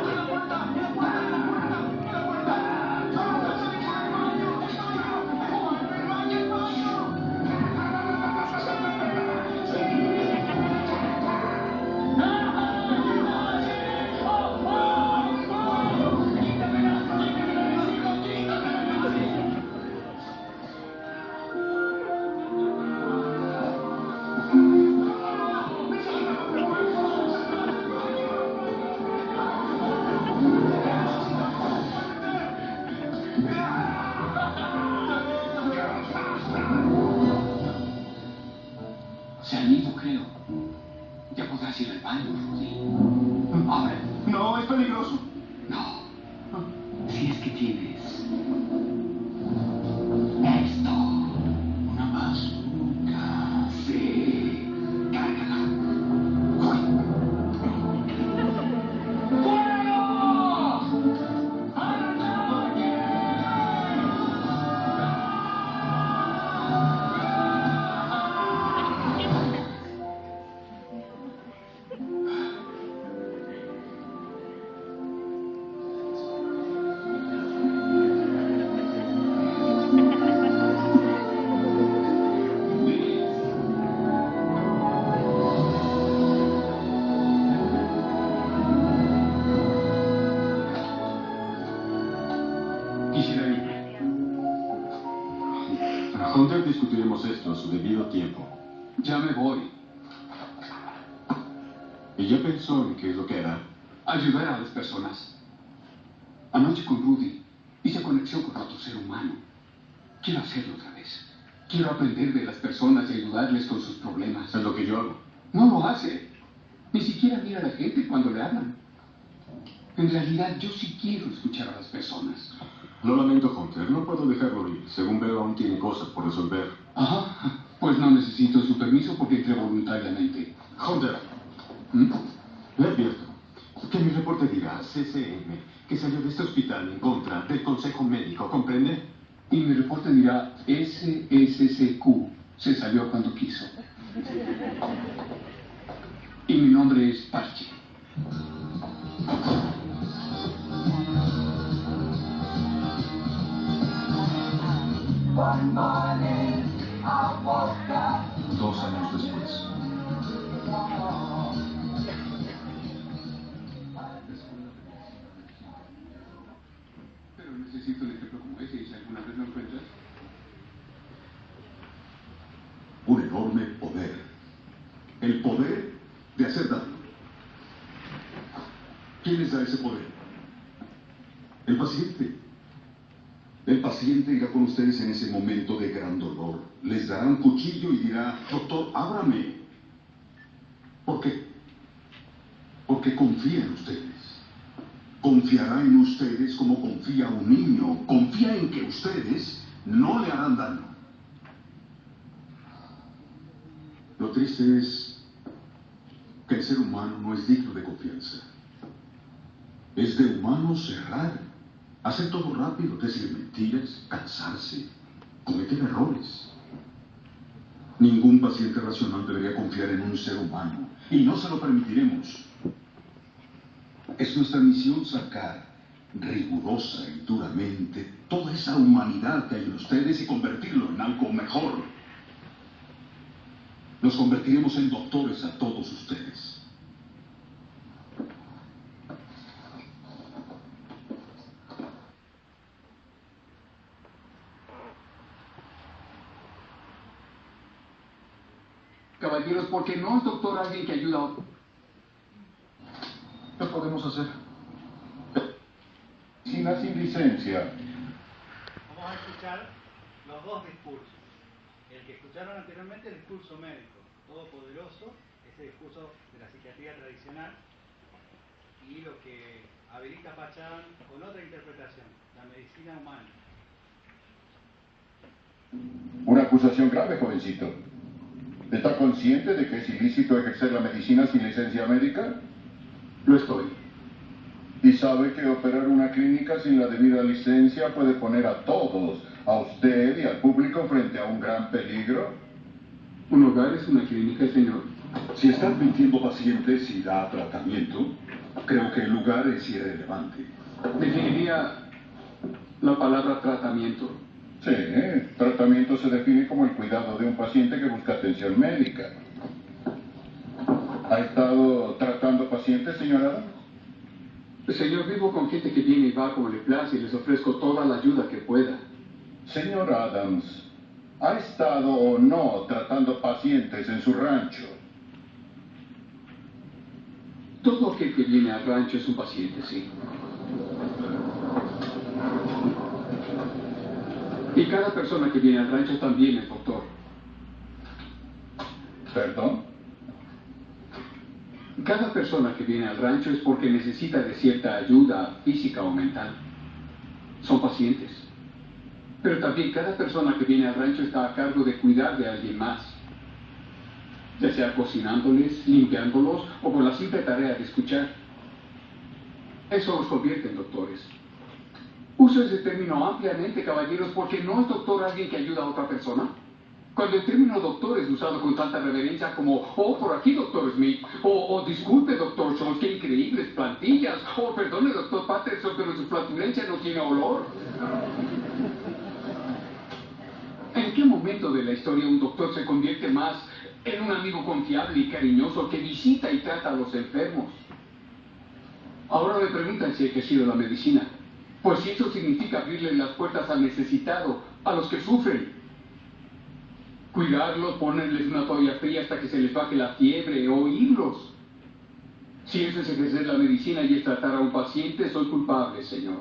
en la puerta! ¡En la puerta! ¡En la puerta! ¡En la puerta! ¡Vamos! ¡En el baño! ¡En el baño! ¡En el baño! podrás ir al baño, Rudy. Ahora. No, es peligroso. No. Si es que tienes esto. Una bazooka. Sí. Cárgala. ¡Fuego! Quisiera ir. Hunter, discutiremos esto a su debido tiempo. Ya me voy. ¿Y ya pensó en qué es lo que hará? Ayudar a las personas. Anoche con Rudy hice conexión con otro ser humano. Quiero hacerlo otra vez. Quiero aprender de las personas y ayudarles con sus problemas. Es lo que yo hago. No lo hace. Ni siquiera mira a la gente cuando le hablan. En realidad, yo sí quiero escuchar a las personas. Lo lamento, Hunter. No puedo dejarlo ir. Según veo, aún tiene cosas por resolver. Ajá. Pues no necesito su permiso porque entré voluntariamente. Hunter, le advierto que mi reporte dirá CCM, que salió de este hospital en contra del Consejo Médico, ¿comprende? Y mi reporte dirá SSCQ. Se salió cuando quiso. Y mi nombre es Parche. Dos años después. Pero necesito un ejemplo como ese, y si alguna vez lo encuentras. Un enorme poder. El poder de hacer daño. ¿Quién les da ese poder? El paciente. El paciente irá con ustedes en ese momento de gran dolor. Les dará un cuchillo y dirá, doctor, ábrame. ¿Por qué? Porque confía en ustedes. Confiará en ustedes como confía un niño. Confía en que ustedes no le harán daño. Lo triste es que el ser humano no es digno de confianza. Es de humano cerrar, hacer todo rápido, decir mentiras, cansarse, cometer errores. Ningún paciente racional debería confiar en un ser humano, y no se lo permitiremos. Es nuestra misión sacar rigurosa y duramente toda esa humanidad que hay en ustedes y convertirlo en algo mejor. Los convertiremos en doctores a todos ustedes. Caballeros, ¿por qué no es doctor alguien que ayuda a otro? ¿Qué podemos hacer? Sin licencia. Vamos a escuchar los dos discursos. El que escucharon anteriormente, el discurso médico, todopoderoso, ese discurso de la psiquiatría tradicional, y lo que habilita Pachán con otra interpretación, la medicina humana. Una acusación grave, jovencito. ¿Está consciente de que es ilícito ejercer la medicina sin licencia médica? Lo estoy. ¿Y sabe que operar una clínica sin la debida licencia puede poner a todos, a usted y al público, frente a un gran peligro? ¿Un hogar es una clínica, señor? Si está admitiendo pacientes y da tratamiento, creo que el lugar es irrelevante. Definiría la palabra tratamiento. Sí, tratamiento se define como el cuidado de un paciente que busca atención médica. ¿Ha estado tratando pacientes, señora? Señor, vivo con gente que viene y va como le place y les ofrezco toda la ayuda que pueda. Señor Adams, ¿ha estado o no tratando pacientes en su rancho? Todo aquel que viene al rancho es un paciente, sí. Y cada persona que viene al rancho también es doctor. ¿Perdón? Cada persona que viene al rancho es porque necesita de cierta ayuda física o mental. Son pacientes. Pero también cada persona que viene al rancho está a cargo de cuidar de alguien más, ya sea cocinándoles, limpiándolos o por la simple tarea de escuchar. Eso los convierte en doctores. Uso ese término ampliamente, caballeros, porque no es doctor alguien que ayuda a otra persona. Cuando el término doctor es usado con tanta reverencia como, oh, por aquí, doctor Smith, o disculpe, doctor Jones, qué increíbles plantillas, o perdone, doctor Patterson, pero su flatulencia no tiene olor. ¿En qué momento de la historia un doctor se convierte más en un amigo confiable y cariñoso que visita y trata a los enfermos? Ahora me preguntan si hay que sido la medicina. Pues si eso significa abrirle las puertas al necesitado, a los que sufren. Cuidarlos, ponerles una toalla fría hasta que se les baje la fiebre, oírlos. Si eso es ejercer la medicina y es tratar a un paciente, soy culpable, señor.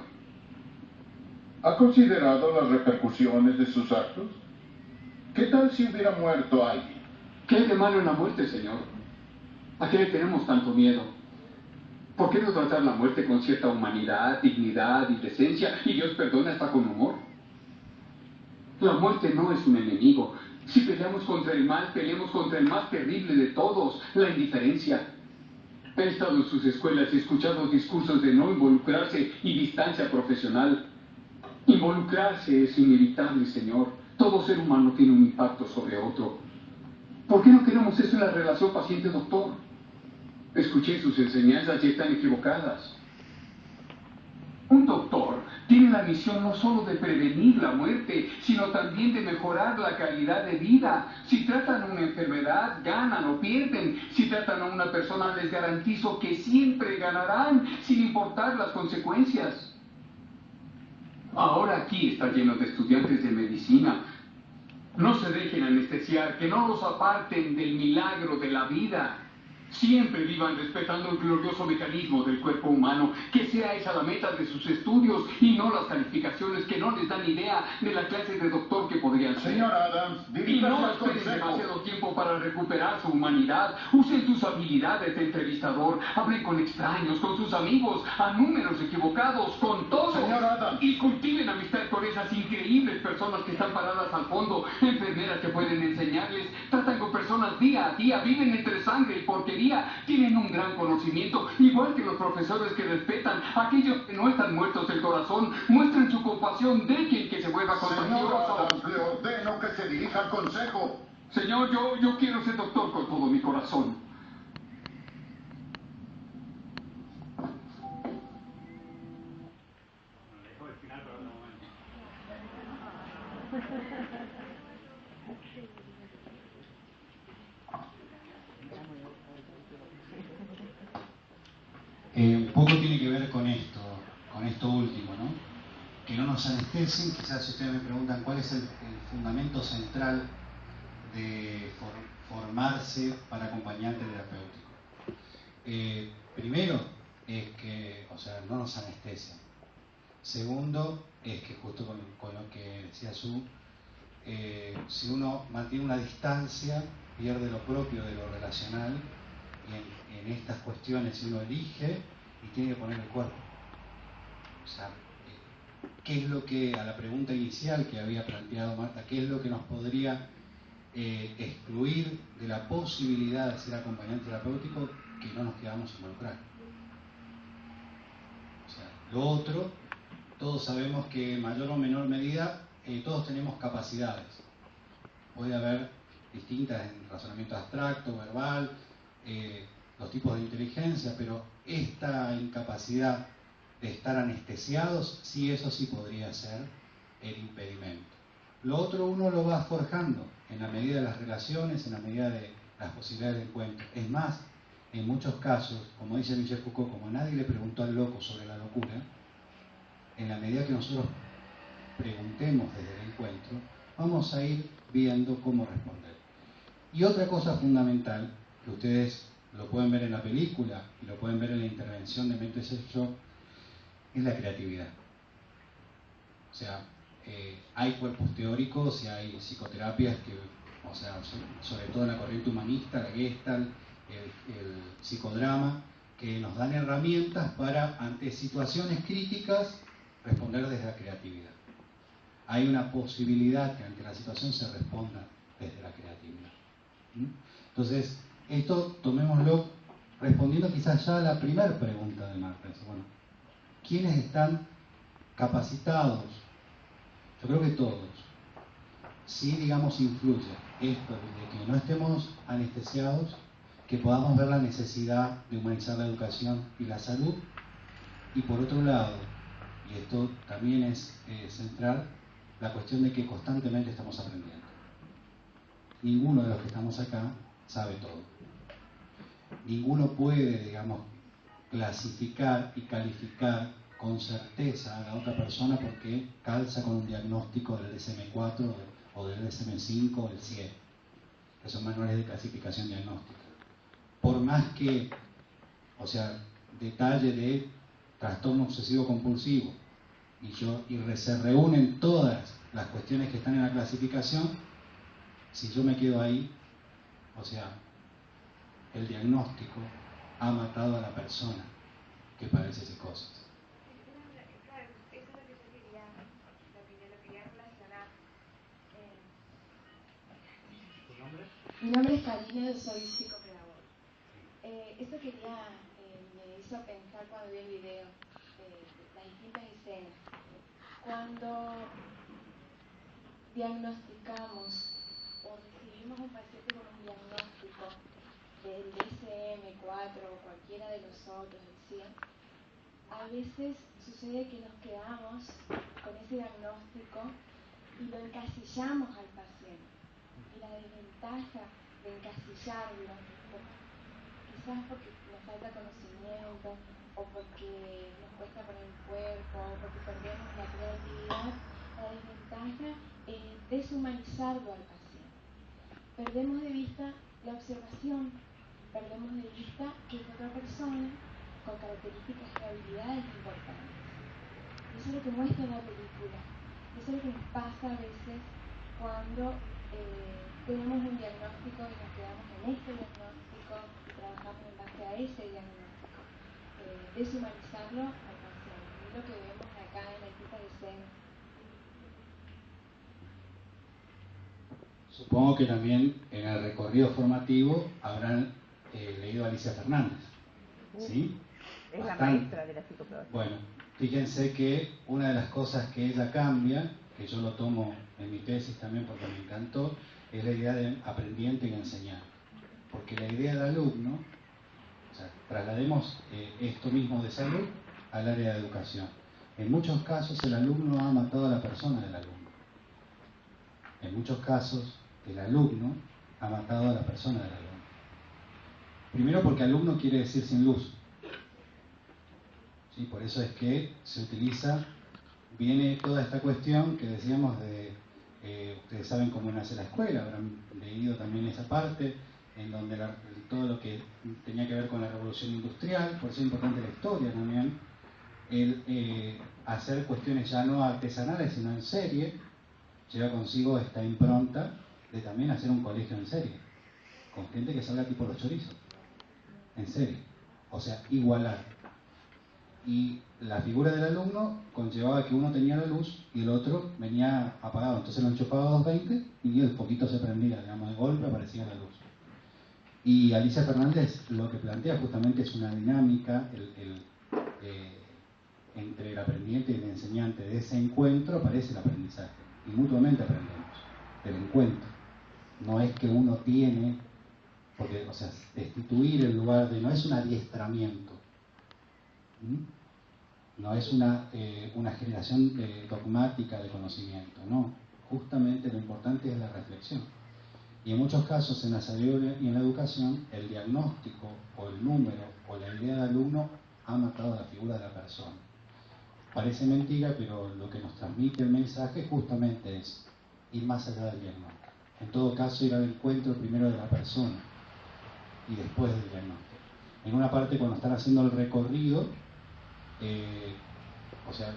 ¿Ha considerado las repercusiones de sus actos? ¿Qué tal si hubiera muerto alguien? ¿Qué hay de malo en la muerte, señor? ¿A qué le tenemos tanto miedo? ¿Por qué no tratar la muerte con cierta humanidad, dignidad y decencia, y Dios perdona hasta con humor? La muerte no es un enemigo. Si peleamos contra el mal, peleamos contra el más terrible de todos, la indiferencia. He estado en sus escuelas y escuchado discursos de no involucrarse y distancia profesional. Involucrarse es inevitable, señor. Todo ser humano tiene un impacto sobre otro. ¿Por qué no queremos eso en la relación paciente-doctor? Escuché sus enseñanzas y están equivocadas. Un doctor tiene la misión no solo de prevenir la muerte, sino también de mejorar la calidad de vida. Si tratan una enfermedad, ganan o pierden. Si tratan a una persona, les garantizo que siempre ganarán, sin importar las consecuencias. Ahora aquí está lleno de estudiantes de medicina. No se dejen anestesiar, que no los aparten del milagro de la vida. Siempre vivan respetando el glorioso mecanismo del cuerpo humano, que sea esa la meta de sus estudios y no las calificaciones que no les dan idea de la clase de doctor que podrían ser. Señor Adams, Y diríjase no al esperen consejo. demasiado tiempo para recuperar su humanidad. Usen sus habilidades de entrevistador. Hablen con extraños, con sus amigos, a números equivocados, con todos. Señor Adams. Y cultiven amistad con esas increíbles personas que están paradas al fondo, enfermeras que pueden enseñarles. Tratan con personas día a día, viven entre sangre y porquería. Tienen un gran conocimiento, igual que los profesores que respetan. Aquellos que no están muertos del corazón, muestren su compasión, dejen que se vuelva Señor contagioso. Adams, le ordeno que se dirija al consejo. Señor, yo quiero ser doctor con todo mi corazón. Bueno, dejo el final para otro momento. Un poco tiene que ver con esto último, ¿no? Que no nos anestesien. Quizás si ustedes me preguntan cuál es el fundamento central de formarse para acompañante terapéutico. Primero es que, no nos anestesian. Segundo es que justo con lo que decía Su, si uno mantiene una distancia, pierde lo propio de lo relacional, y en estas cuestiones uno elige y tiene que poner el cuerpo. O sea, ¿qué es lo que, a la pregunta inicial que había planteado Marta, qué es lo que nos podría excluir de la posibilidad de ser acompañante terapéutico que no nos quedamos involucrados? O sea, lo otro, todos sabemos que en mayor o menor medida todos tenemos capacidades. Puede haber distintas en razonamiento abstracto, verbal, los tipos de inteligencia, pero esta incapacidad de estar anestesiados, sí, eso sí podría ser el impedimento. Lo otro uno lo va forjando en la medida de las relaciones, en la medida de las posibilidades de encuentro. Es más, en muchos casos, como dice Michel Foucault, como nadie le preguntó al loco sobre la locura, en la medida que nosotros preguntemos desde el encuentro, vamos a ir viendo cómo responder. Y otra cosa fundamental, que ustedes lo pueden ver en la película y lo pueden ver en la intervención de Mente Sex Shop, es la creatividad. O sea, hay cuerpos teóricos y hay psicoterapias que, sobre todo en la corriente humanista, la Gestalt, el psicodrama, que nos dan herramientas para, ante situaciones críticas, responder desde la creatividad. Hay una posibilidad que ante la situación se responda desde la creatividad. Entonces, esto tomémoslo respondiendo quizás ya a la primera pregunta de Marta. Bueno, ¿quiénes están capacitados? Yo creo que todos. Sí, digamos, influye esto de que no estemos anestesiados, que podamos ver la necesidad de humanizar la educación y la salud, y por otro lado, y esto también es central, la cuestión de que constantemente estamos aprendiendo. Ninguno de los que estamos acá sabe todo. Ninguno puede, digamos, clasificar y calificar con certeza a la otra persona porque calza con un diagnóstico del DSM-4 o del DSM-5 o del CIE, que son manuales de clasificación diagnóstica. Por más que, o sea, detalle de trastorno obsesivo compulsivo y se reúnen todas las cuestiones que están en la clasificación, si yo me quedo ahí, o sea, el diagnóstico ha matado a la persona que padece psicosis. Claro, eso es lo que yo quería relacionar. ¿Tu nombre? Mi nombre es Karina, soy psicopedagoga. Esto me hizo pensar cuando vi el video, las distintas escenas. Cuando diagnosticamos o recibimos un paciente con un diagnóstico del DSM-4 o cualquiera de los otros, el CIE, a veces sucede que nos quedamos con ese diagnóstico y lo encasillamos al paciente. Y la desventaja de encasillarlo, quizás porque nos falta conocimiento o porque nos cuesta poner el cuerpo o porque perdemos la creatividad, la desventaja es deshumanizarlo al paciente. Perdemos de vista la observación, perdemos de vista que es otra persona con características y habilidades importantes. Eso es lo que muestra la película. Eso es lo que nos pasa a veces cuando tenemos un diagnóstico y nos quedamos en este diagnóstico y trabajamos en base a ese diagnóstico. Deshumanizarlo al paciente. Es lo que vemos acá en la quinta escena. Supongo que también en el recorrido formativo habrán leído a Alicia Fernández, ¿sí? Es Bastante. la maestra de la psicopedagogía. Bueno, fíjense que una de las cosas que ella cambia, que yo lo tomo en mi tesis también porque me encantó, es la idea de aprendiente y enseñante. Porque la idea del alumno, o sea, traslademos esto mismo de salud al área de educación. En muchos casos el alumno ha matado a la persona del alumno. En muchos casos el alumno ha matado a la persona del alumno. Primero porque alumno quiere decir sin luz. ¿Sí? Por eso es que se utiliza, viene toda esta cuestión que decíamos de, ustedes saben cómo nace la escuela, habrán leído también esa parte, en donde todo lo que tenía que ver con la revolución industrial, por eso es importante la historia también, el hacer cuestiones ya no artesanales sino en serie, lleva consigo esta impronta de también hacer un colegio en serie, con gente que salga tipo los chorizos, en serie, o sea, igualar. Y la figura del alumno conllevaba que uno tenía la luz y el otro venía apagado, entonces lo enchufaba a 220 y el poquito se prendía, digamos, de golpe aparecía la luz. Y Alicia Fernández lo que plantea justamente es una dinámica entre el aprendiente y el enseñante. De ese encuentro aparece el aprendizaje y mutuamente aprendemos del encuentro. No es que uno tiene, porque, o sea, destituir el lugar de, no es un adiestramiento, no es una generación dogmática de conocimiento, no, justamente lo importante es la reflexión. Y en muchos casos en la salud y en la educación, el diagnóstico o el número o la idea de alumno ha matado a la figura de la persona. Parece mentira, pero lo que nos transmite el mensaje justamente es ir más allá del diagnóstico. En todo caso, ir al encuentro primero de la persona y después del diagnóstico. En una parte, cuando están haciendo el recorrido, o sea,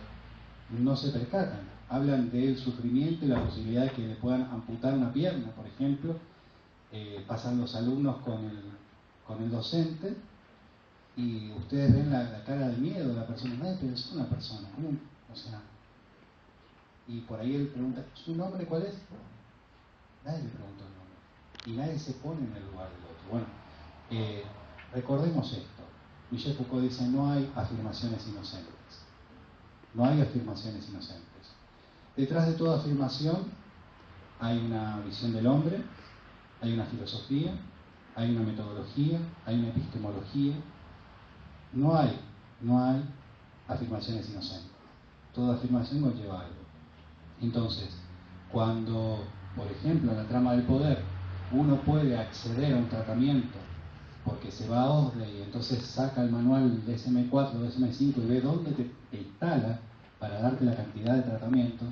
no se percatan. Hablan del sufrimiento y la posibilidad de que le puedan amputar una pierna, por ejemplo. Pasan los alumnos con con el docente y ustedes ven la cara de miedo de la persona. Nadie pensó en una persona, ¿cómo? O sea, y por ahí él pregunta, ¿su nombre cuál es? Nadie le preguntó el nombre. Y nadie se pone en el lugar del otro. Bueno, recordemos esto. Michel Foucault dice, no hay afirmaciones inocentes. No hay afirmaciones inocentes. Detrás de toda afirmación hay una visión del hombre, hay una filosofía, hay una metodología, hay una epistemología. No hay afirmaciones inocentes. Toda afirmación conlleva algo. Entonces, cuando, por ejemplo, en la trama del poder, uno puede acceder a un tratamiento porque se va a OSDE y entonces saca el manual de DSM-4, DSM-5 y ve dónde te instala para darte la cantidad de tratamiento,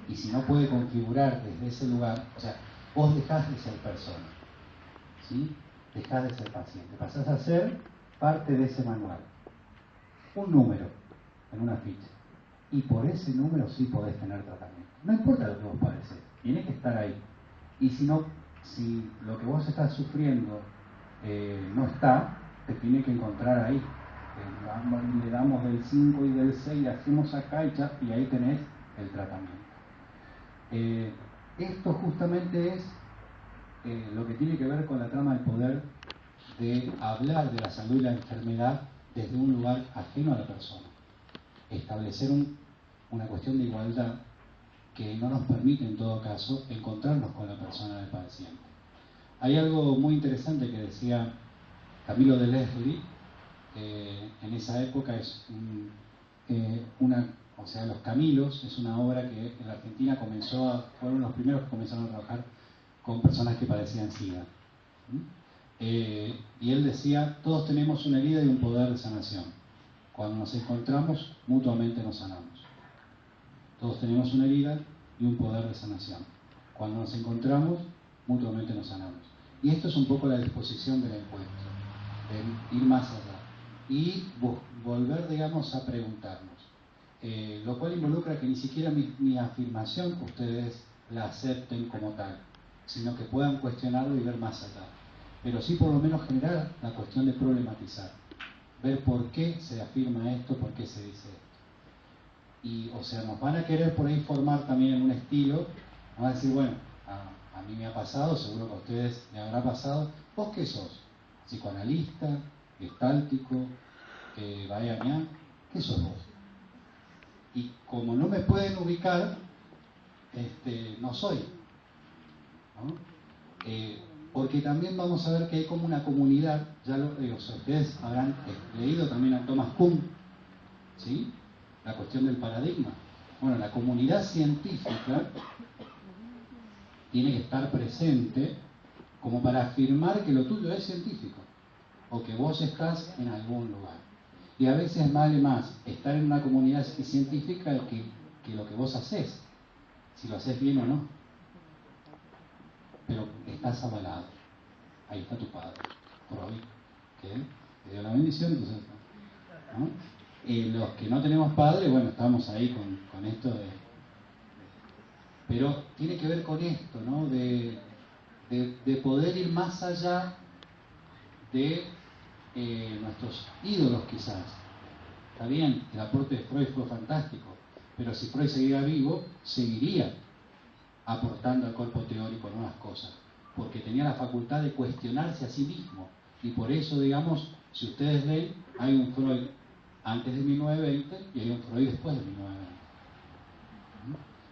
y si no puede configurar desde ese lugar, o sea, vos dejás de ser persona, ¿sí? Dejás de ser paciente, pasás a ser parte de ese manual, un número en una ficha, y por ese número sí podés tener tratamiento. No importa lo que vos padeces, tiene que estar ahí. Y si no, si lo que vos estás sufriendo no está, te tiene que encontrar ahí. Le damos del 5 y del 6, hacemos acá y ahí tenés el tratamiento. Esto justamente es lo que tiene que ver con la trama del poder, de hablar de la salud y la enfermedad desde un lugar ajeno a la persona. Establecer una cuestión de igualdad que no nos permite en todo caso encontrarnos con la persona del paciente. Hay algo muy interesante que decía Camilo de Leslie, en esa época es o sea, Los Camilos es una obra que en la Argentina fueron los primeros que comenzaron a trabajar con personas que padecían SIDA. Y él decía, todos tenemos una herida y un poder de sanación. Cuando nos encontramos, mutuamente nos sanamos. Todos tenemos una herida y un poder de sanación. Cuando nos encontramos, mutuamente nos sanamos. Y esto es un poco la disposición del encuentro, de ir más allá y volver, digamos, a preguntarnos. Lo cual involucra que ni siquiera mi afirmación ustedes la acepten como tal, sino que puedan cuestionarlo y ver más allá. Pero sí por lo menos generar la cuestión de problematizar, ver por qué se afirma esto, por qué se dice esto. Y, o sea, nos van a querer por ahí formar también en un estilo, van a decir, bueno, a mí me ha pasado, seguro que a ustedes le habrá pasado. ¿Vos qué sos? ¿Psicoanalista? ¿Gestáltico? ¿Bayanián? ¿Qué sos vos? Y como no me pueden ubicar, no soy, ¿no? Porque también vamos a ver que hay como una comunidad, ustedes habrán leído también a Thomas Kuhn, ¿sí? La cuestión del paradigma. Bueno, la comunidad científica tiene que estar presente como para afirmar que lo tuyo es científico o que vos estás en algún lugar. Y a veces vale más estar en una comunidad científica que lo que vos hacés, si lo haces bien o no. Pero estás avalado. Ahí está tu padre, Freud, que te dio la bendición, entonces, ¿no? Los que no tenemos padre, bueno, estamos ahí con esto de... Pero tiene que ver con esto, ¿no? De poder ir más allá de nuestros ídolos quizás. Está bien, el aporte de Freud fue fantástico, pero si Freud seguía vivo, seguiría aportando al cuerpo teórico nuevas cosas, porque tenía la facultad de cuestionarse a sí mismo. Y por eso, digamos, si ustedes ven, hay un Freud antes de 1920 y hay un Freud después de 1920.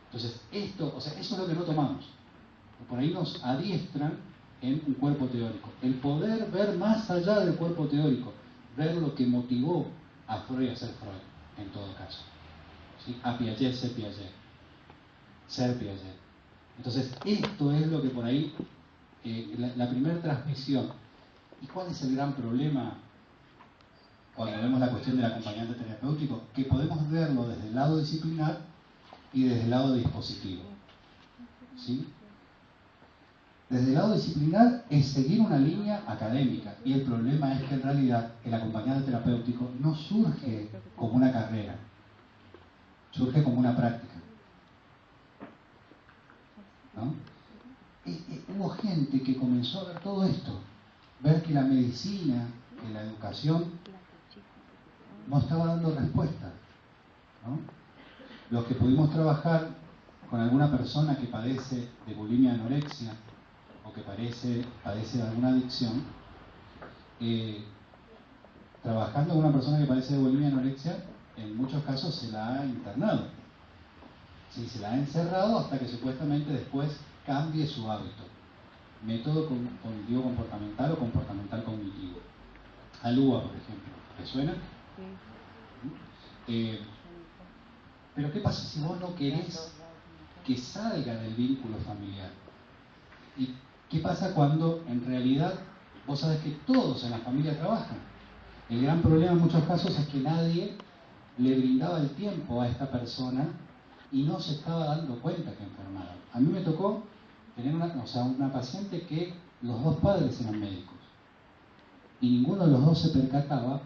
Entonces, eso es lo que no tomamos. Por ahí nos adiestran en un cuerpo teórico. El poder ver más allá del cuerpo teórico, ver lo que motivó a Freud a ser Freud, en todo caso. ¿Sí? A Piaget ser Piaget. Ser Piaget. Entonces, esto es lo que por ahí, la primera transmisión. ¿Y cuál es el gran problema cuando vemos la cuestión del acompañante terapéutico? Que podemos verlo desde el lado disciplinar y desde el lado dispositivo. ¿Sí? Desde el lado disciplinar es seguir una línea académica, y el problema es que en realidad el acompañante terapéutico no surge como una carrera, surge como una práctica, ¿no? Hubo gente que comenzó a ver todo esto ver que la medicina, que la educación no estaba dando respuesta, ¿no? Los que pudimos trabajar con alguna persona que padece de bulimia anorexia o que padece de alguna adicción, trabajando con una persona que padece de bulimia anorexia, en muchos casos se la ha internado. Sí, se la ha encerrado hasta que supuestamente después cambie su hábito. Método cognitivo comportamental o comportamental cognitivo. ALUA, por ejemplo. ¿Le suena? Pero ¿qué pasa si vos no querés que salga del vínculo familiar? ¿Y qué pasa cuando en realidad vos sabés que todos en la familia trabajan? El gran problema en muchos casos es que nadie le brindaba el tiempo a esta persona y no se estaba dando cuenta que enfermaba. A mí me tocó tener una paciente que los dos padres eran médicos y ninguno de los dos se percataba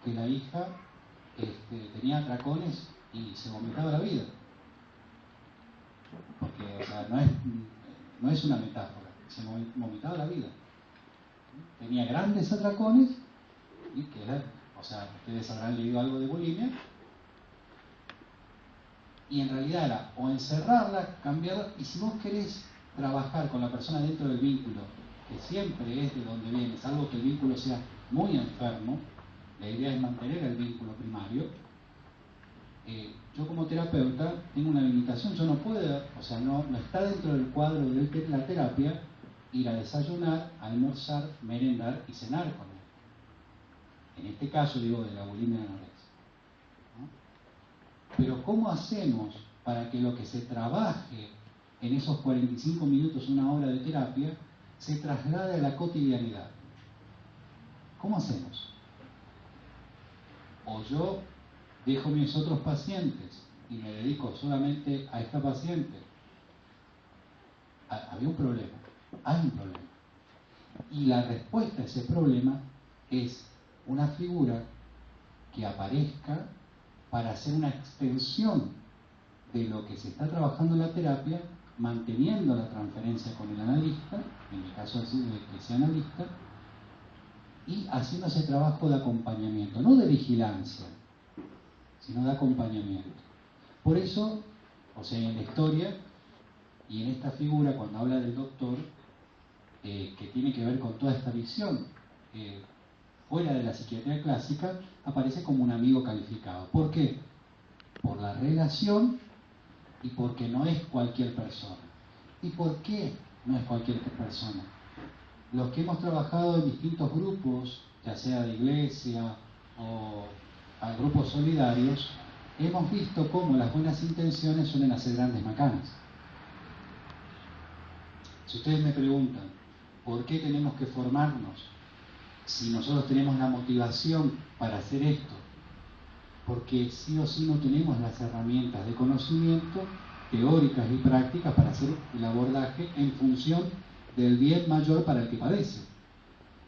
que la hija tenía atracones y se vomitaba la vida. Porque no es una metáfora, se vomitaba la vida. Tenía grandes atracones y que era, ustedes habrán leído algo de bulimia, y en realidad era o encerrarla, cambiarla, y si vos querés trabajar con la persona dentro del vínculo, que siempre es de donde viene, salvo que el vínculo sea muy enfermo, la idea es mantener el vínculo primario. Yo como terapeuta tengo una limitación, yo no puedo, no está dentro del cuadro de la terapia ir a desayunar, almorzar, merendar y cenar con él. En este caso digo de la bulimia anorexia, ¿no? Pero ¿cómo hacemos para que lo que se trabaje en esos 45 minutos, una hora de terapia, se traslade a la cotidianidad? ¿Cómo hacemos? O yo dejo mis otros pacientes y me dedico solamente a esta paciente. Había un problema, hay un problema. Y la respuesta a ese problema es una figura que aparezca para hacer una extensión de lo que se está trabajando en la terapia, manteniendo la transferencia con el analista, en el caso de que sea analista, y haciendo ese trabajo de acompañamiento, no de vigilancia, sino de acompañamiento. Por eso, en la historia y en esta figura, cuando habla del doctor, que tiene que ver con toda esta visión, fuera de la psiquiatría clásica, aparece como un amigo calificado. ¿Por qué? Por la relación y porque no es cualquier persona. ¿Y por qué no es cualquier persona? Los que hemos trabajado en distintos grupos, ya sea de iglesia o a grupos solidarios, hemos visto cómo las buenas intenciones suelen hacer grandes macanas. Si ustedes me preguntan, ¿por qué tenemos que formarnos? Si nosotros tenemos la motivación para hacer esto, porque sí o sí no tenemos las herramientas de conocimiento teóricas y prácticas para hacer el abordaje en función del bien mayor para el que padece.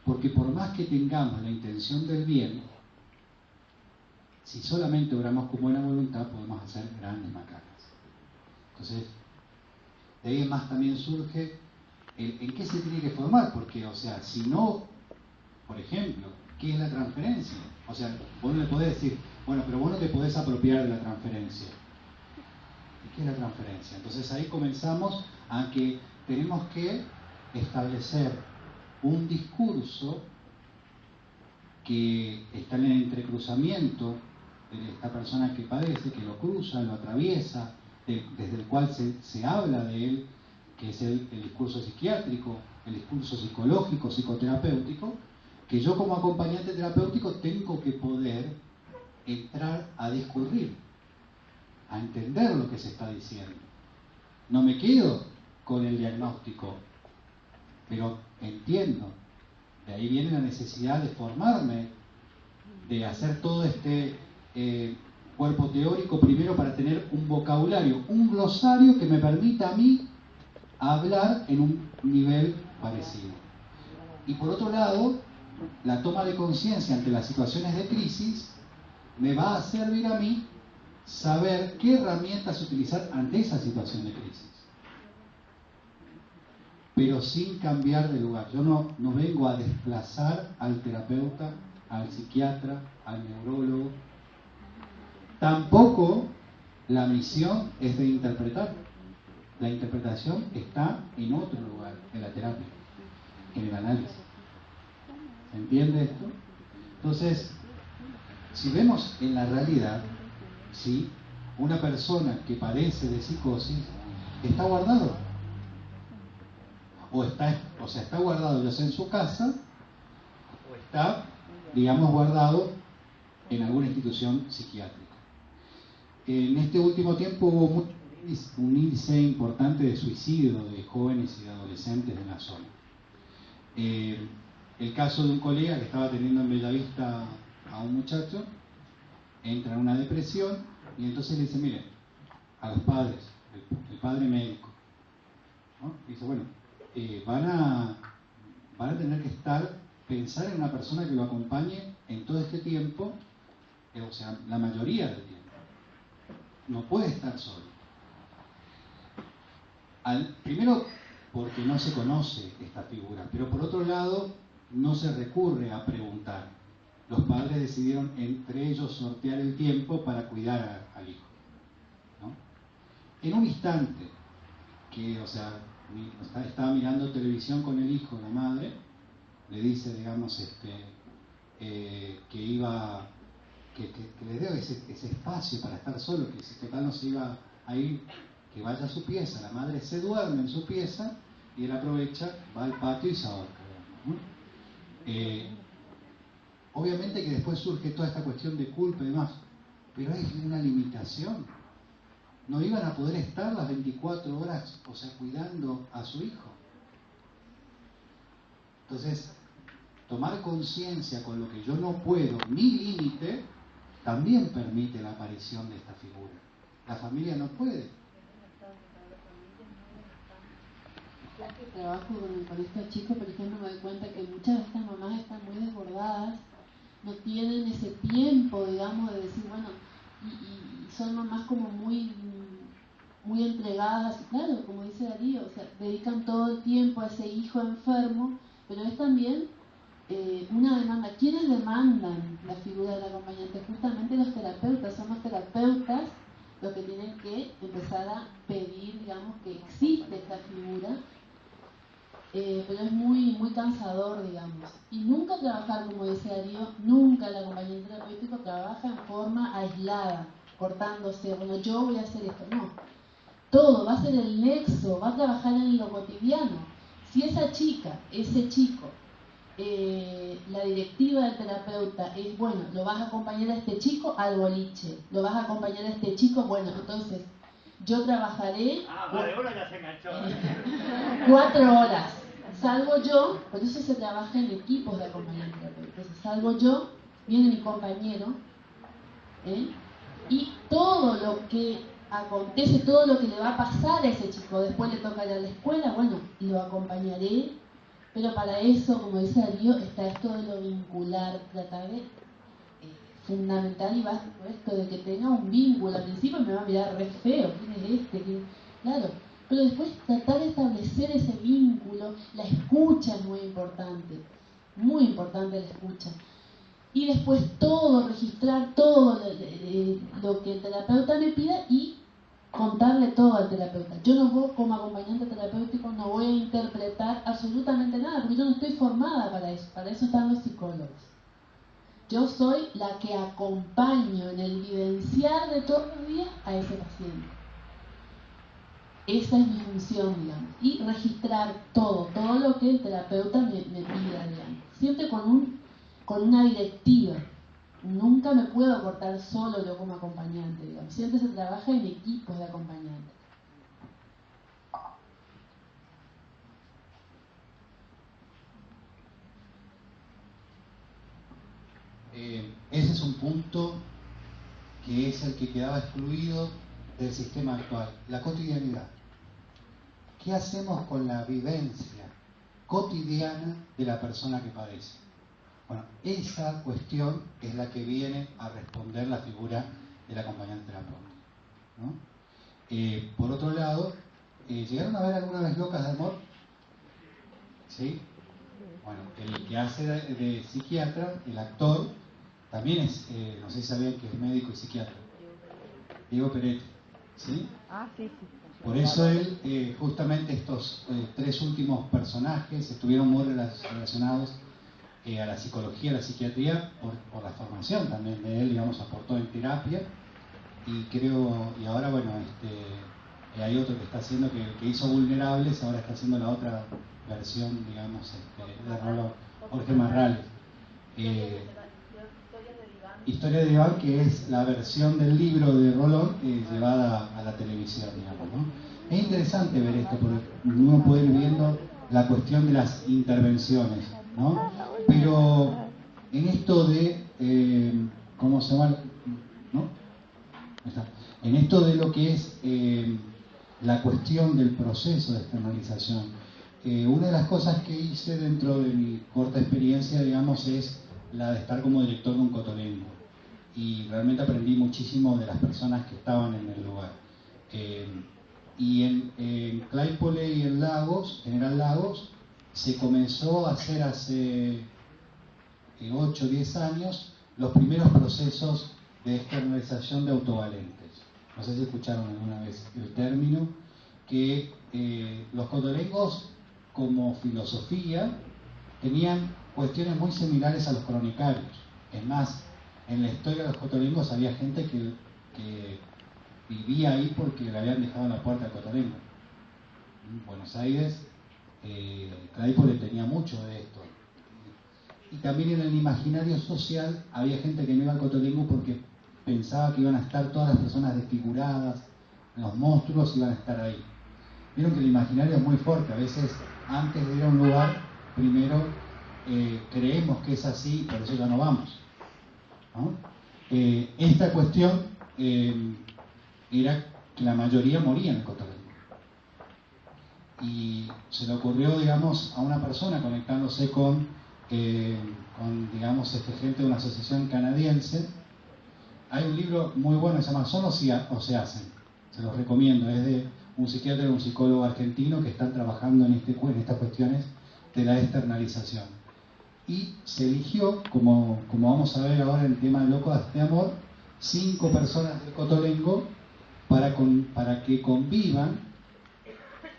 Porque por más que tengamos la intención del bien, si solamente obramos con buena voluntad, podemos hacer grandes macanas. Entonces, de ahí en más también surge en qué se tiene que formar, porque, si no, por ejemplo, ¿qué es la transferencia? Vos no le podés decir, bueno, pero vos no te podés apropiar de la transferencia. ¿Y qué es la transferencia? Entonces ahí comenzamos a que tenemos que establecer un discurso que está en el entrecruzamiento de esta persona que padece, que lo cruza, lo atraviesa, desde el cual se habla de él, que es el discurso psiquiátrico, el discurso psicológico, psicoterapéutico, que yo como acompañante terapéutico tengo que poder entrar a discurrir, a entender lo que se está diciendo. No me quedo con el diagnóstico, pero entiendo. De ahí viene la necesidad de formarme, de hacer todo este cuerpo teórico primero para tener un vocabulario, un glosario que me permita a mí hablar en un nivel parecido. Y por otro lado, la toma de conciencia ante las situaciones de crisis me va a servir a mí saber qué herramientas utilizar ante esa situación de crisis. pero sin cambiar de lugar. Yo no vengo a desplazar al terapeuta, al psiquiatra, al neurólogo. Tampoco la misión es de interpretar. La interpretación está en otro lugar, en la terapia, en el análisis. ¿Se entiende esto? Entonces, si vemos en la realidad, ¿sí?, una persona que padece de psicosis está guardado. Está guardado ya sea en su casa o está, digamos, guardado en alguna institución psiquiátrica. En este último tiempo hubo un índice importante de suicidio de jóvenes y de adolescentes en la zona. El caso de un colega que estaba teniendo en Bellavista a un muchacho, entra en una depresión y entonces le dice, mire, a los padres, el padre médico, ¿no? Dice, bueno, van a tener que pensar en una persona que lo acompañe en todo este tiempo, o sea, la mayoría del tiempo. No puede estar solo. Primero, porque no se conoce esta figura, pero por otro lado, no se recurre a preguntar. Los padres decidieron entre ellos sortear el tiempo para cuidar al hijo, ¿no? En un instante, que, o sea, estaba mirando televisión con el hijo, la madre, le dice, digamos, que le dé ese espacio para estar solo, que si total no se iba a ir, que vaya a su pieza. La madre se duerme en su pieza y él aprovecha, va al patio y se ahorca, ¿no? Obviamente que después surge toda esta cuestión de culpa y demás, pero hay una limitación. No iban a poder estar las 24 horas, o sea, cuidando a su hijo. Entonces, tomar conciencia con lo que yo no puedo, mi límite, también permite la aparición de esta figura. La familia no puede. Ya que trabajo con estos chicos, por ejemplo, me doy cuenta que muchas de estas mamás están muy desbordadas, no tienen ese tiempo, digamos, de decir, bueno, y son mamás como muy entregadas, claro, como dice Darío, o sea, dedican todo el tiempo a ese hijo enfermo, pero es también una demanda. ¿Quiénes demandan la figura del acompañante? Justamente los terapeutas. Son los terapeutas los que tienen que empezar a pedir, digamos, que existe esta figura, pero es muy cansador, digamos. Y nunca trabajar, como dice Darío, nunca el acompañante terapéutico trabaja en forma aislada, cortándose, bueno, yo voy a hacer esto, no. Todo va a ser el nexo, va a trabajar en lo cotidiano. Si esa chica, ese chico, la directiva del terapeuta es, bueno, lo vas a acompañar a este chico al boliche, lo vas a acompañar a este chico, bueno, entonces yo trabajaré 4 horas, salgo yo, por eso se trabaja en equipos de acompañamiento terapéutico. Entonces salgo yo, viene mi compañero, y todo lo que acontece, todo lo que le va a pasar a ese chico, después le toca ir a la escuela, bueno, lo acompañaré. Pero para eso, como dice Darío, está esto de lo vincular, tratar de fundamental y básico esto de que tenga un vínculo. Al principio me va a mirar re feo, ¿quién es este? Claro, pero después tratar de establecer ese vínculo. La escucha es muy importante la escucha. Y después todo, registrar todo lo que el terapeuta me pida y contarle todo al terapeuta. Yo no voy, como acompañante terapéutico, no voy a interpretar absolutamente nada, porque yo no estoy formada para eso están los psicólogos. Yo soy la que acompaño en el vivenciar de todos los días a ese paciente. Esa es mi función, digamos, y registrar todo lo que el terapeuta me pida, digamos. Siempre con una directiva. Nunca me puedo cortar solo yo como acompañante, digamos. Siempre se trabaja en equipos de acompañantes. Ese es un punto que es el que quedaba excluido del sistema actual, la cotidianidad. ¿Qué hacemos con la vivencia cotidiana de la persona que padece? Bueno, esa cuestión es la que viene a responder la figura del acompañante terapéutico, ¿no? Por otro lado, ¿llegaron a ver alguna vez Locas de Amor? ¿sí? Bueno, el que hace de psiquiatra, el actor, también es, no sé si sabían que es médico y psiquiatra, Diego Peretti, ¿sí? Ah, sí, sí. Por eso él, justamente estos tres últimos personajes estuvieron muy relacionados a la psicología, a la psiquiatría, por la formación también de él, digamos, aportó en terapia, y creo, y ahora, bueno, hay otro que está haciendo, que hizo Vulnerables, ahora está haciendo la otra versión, digamos, de Rolón, Jorge Marrales. Historia de Iván, que es la versión del libro de Rolón llevada a la televisión, digamos, ¿no? Es interesante ver esto, porque uno puede ir viendo la cuestión de las intervenciones, ¿no? Pero en esto de, ¿cómo se llama? ¿No? En esto de lo que es la cuestión del proceso de externalización, una de las cosas que hice dentro de mi corta experiencia, digamos, es la de estar como director de un cotolengo. Y realmente aprendí muchísimo de las personas que estaban en el lugar. Y en Claypole y en Lagos, General Lagos, se comenzó a hacer hace 8 o 10 años los primeros procesos de externalización de autovalentes. No sé si escucharon alguna vez el término, que los cotolengos como filosofía tenían cuestiones muy similares a los cronicarios. Es más, en la historia de los cotolengos había gente que vivía ahí porque le habían dejado la puerta al cotolengo. En Buenos Aires, Claypole tenía mucho de esto. Y también en el imaginario social había gente que no iba al cotolengo porque pensaba que iban a estar todas las personas desfiguradas, los monstruos iban a estar ahí. Vieron que el imaginario es muy fuerte, a veces antes de ir a un lugar, primero creemos que es así, por eso ya no vamos, ¿no? Esta cuestión era que la mayoría moría en el cotolengo. Y se le ocurrió, digamos, a una persona conectándose con digamos, gente de una asociación canadiense. Hay un libro muy bueno que se llama Son o se hacen, se los recomiendo, es de un psiquiatra y un psicólogo argentino que están trabajando en estas cuestiones de la externalización. Y se eligió, como vamos a ver ahora en el tema de Locos de Amor, 5 personas del cotolengo para que convivan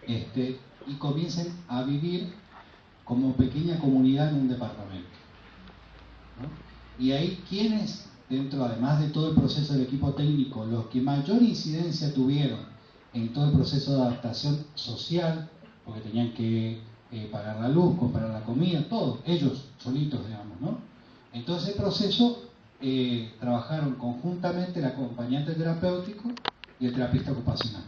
y comiencen a vivir como pequeña comunidad en un departamento, ¿no? Y ahí, ¿quiénes, dentro, además de todo el proceso del equipo técnico, los que mayor incidencia tuvieron en todo el proceso de adaptación social, porque tenían que pagar la luz, comprar la comida, todo, ellos solitos, digamos, ¿no? Entonces, el proceso trabajaron conjuntamente el acompañante terapéutico y el terapista ocupacional.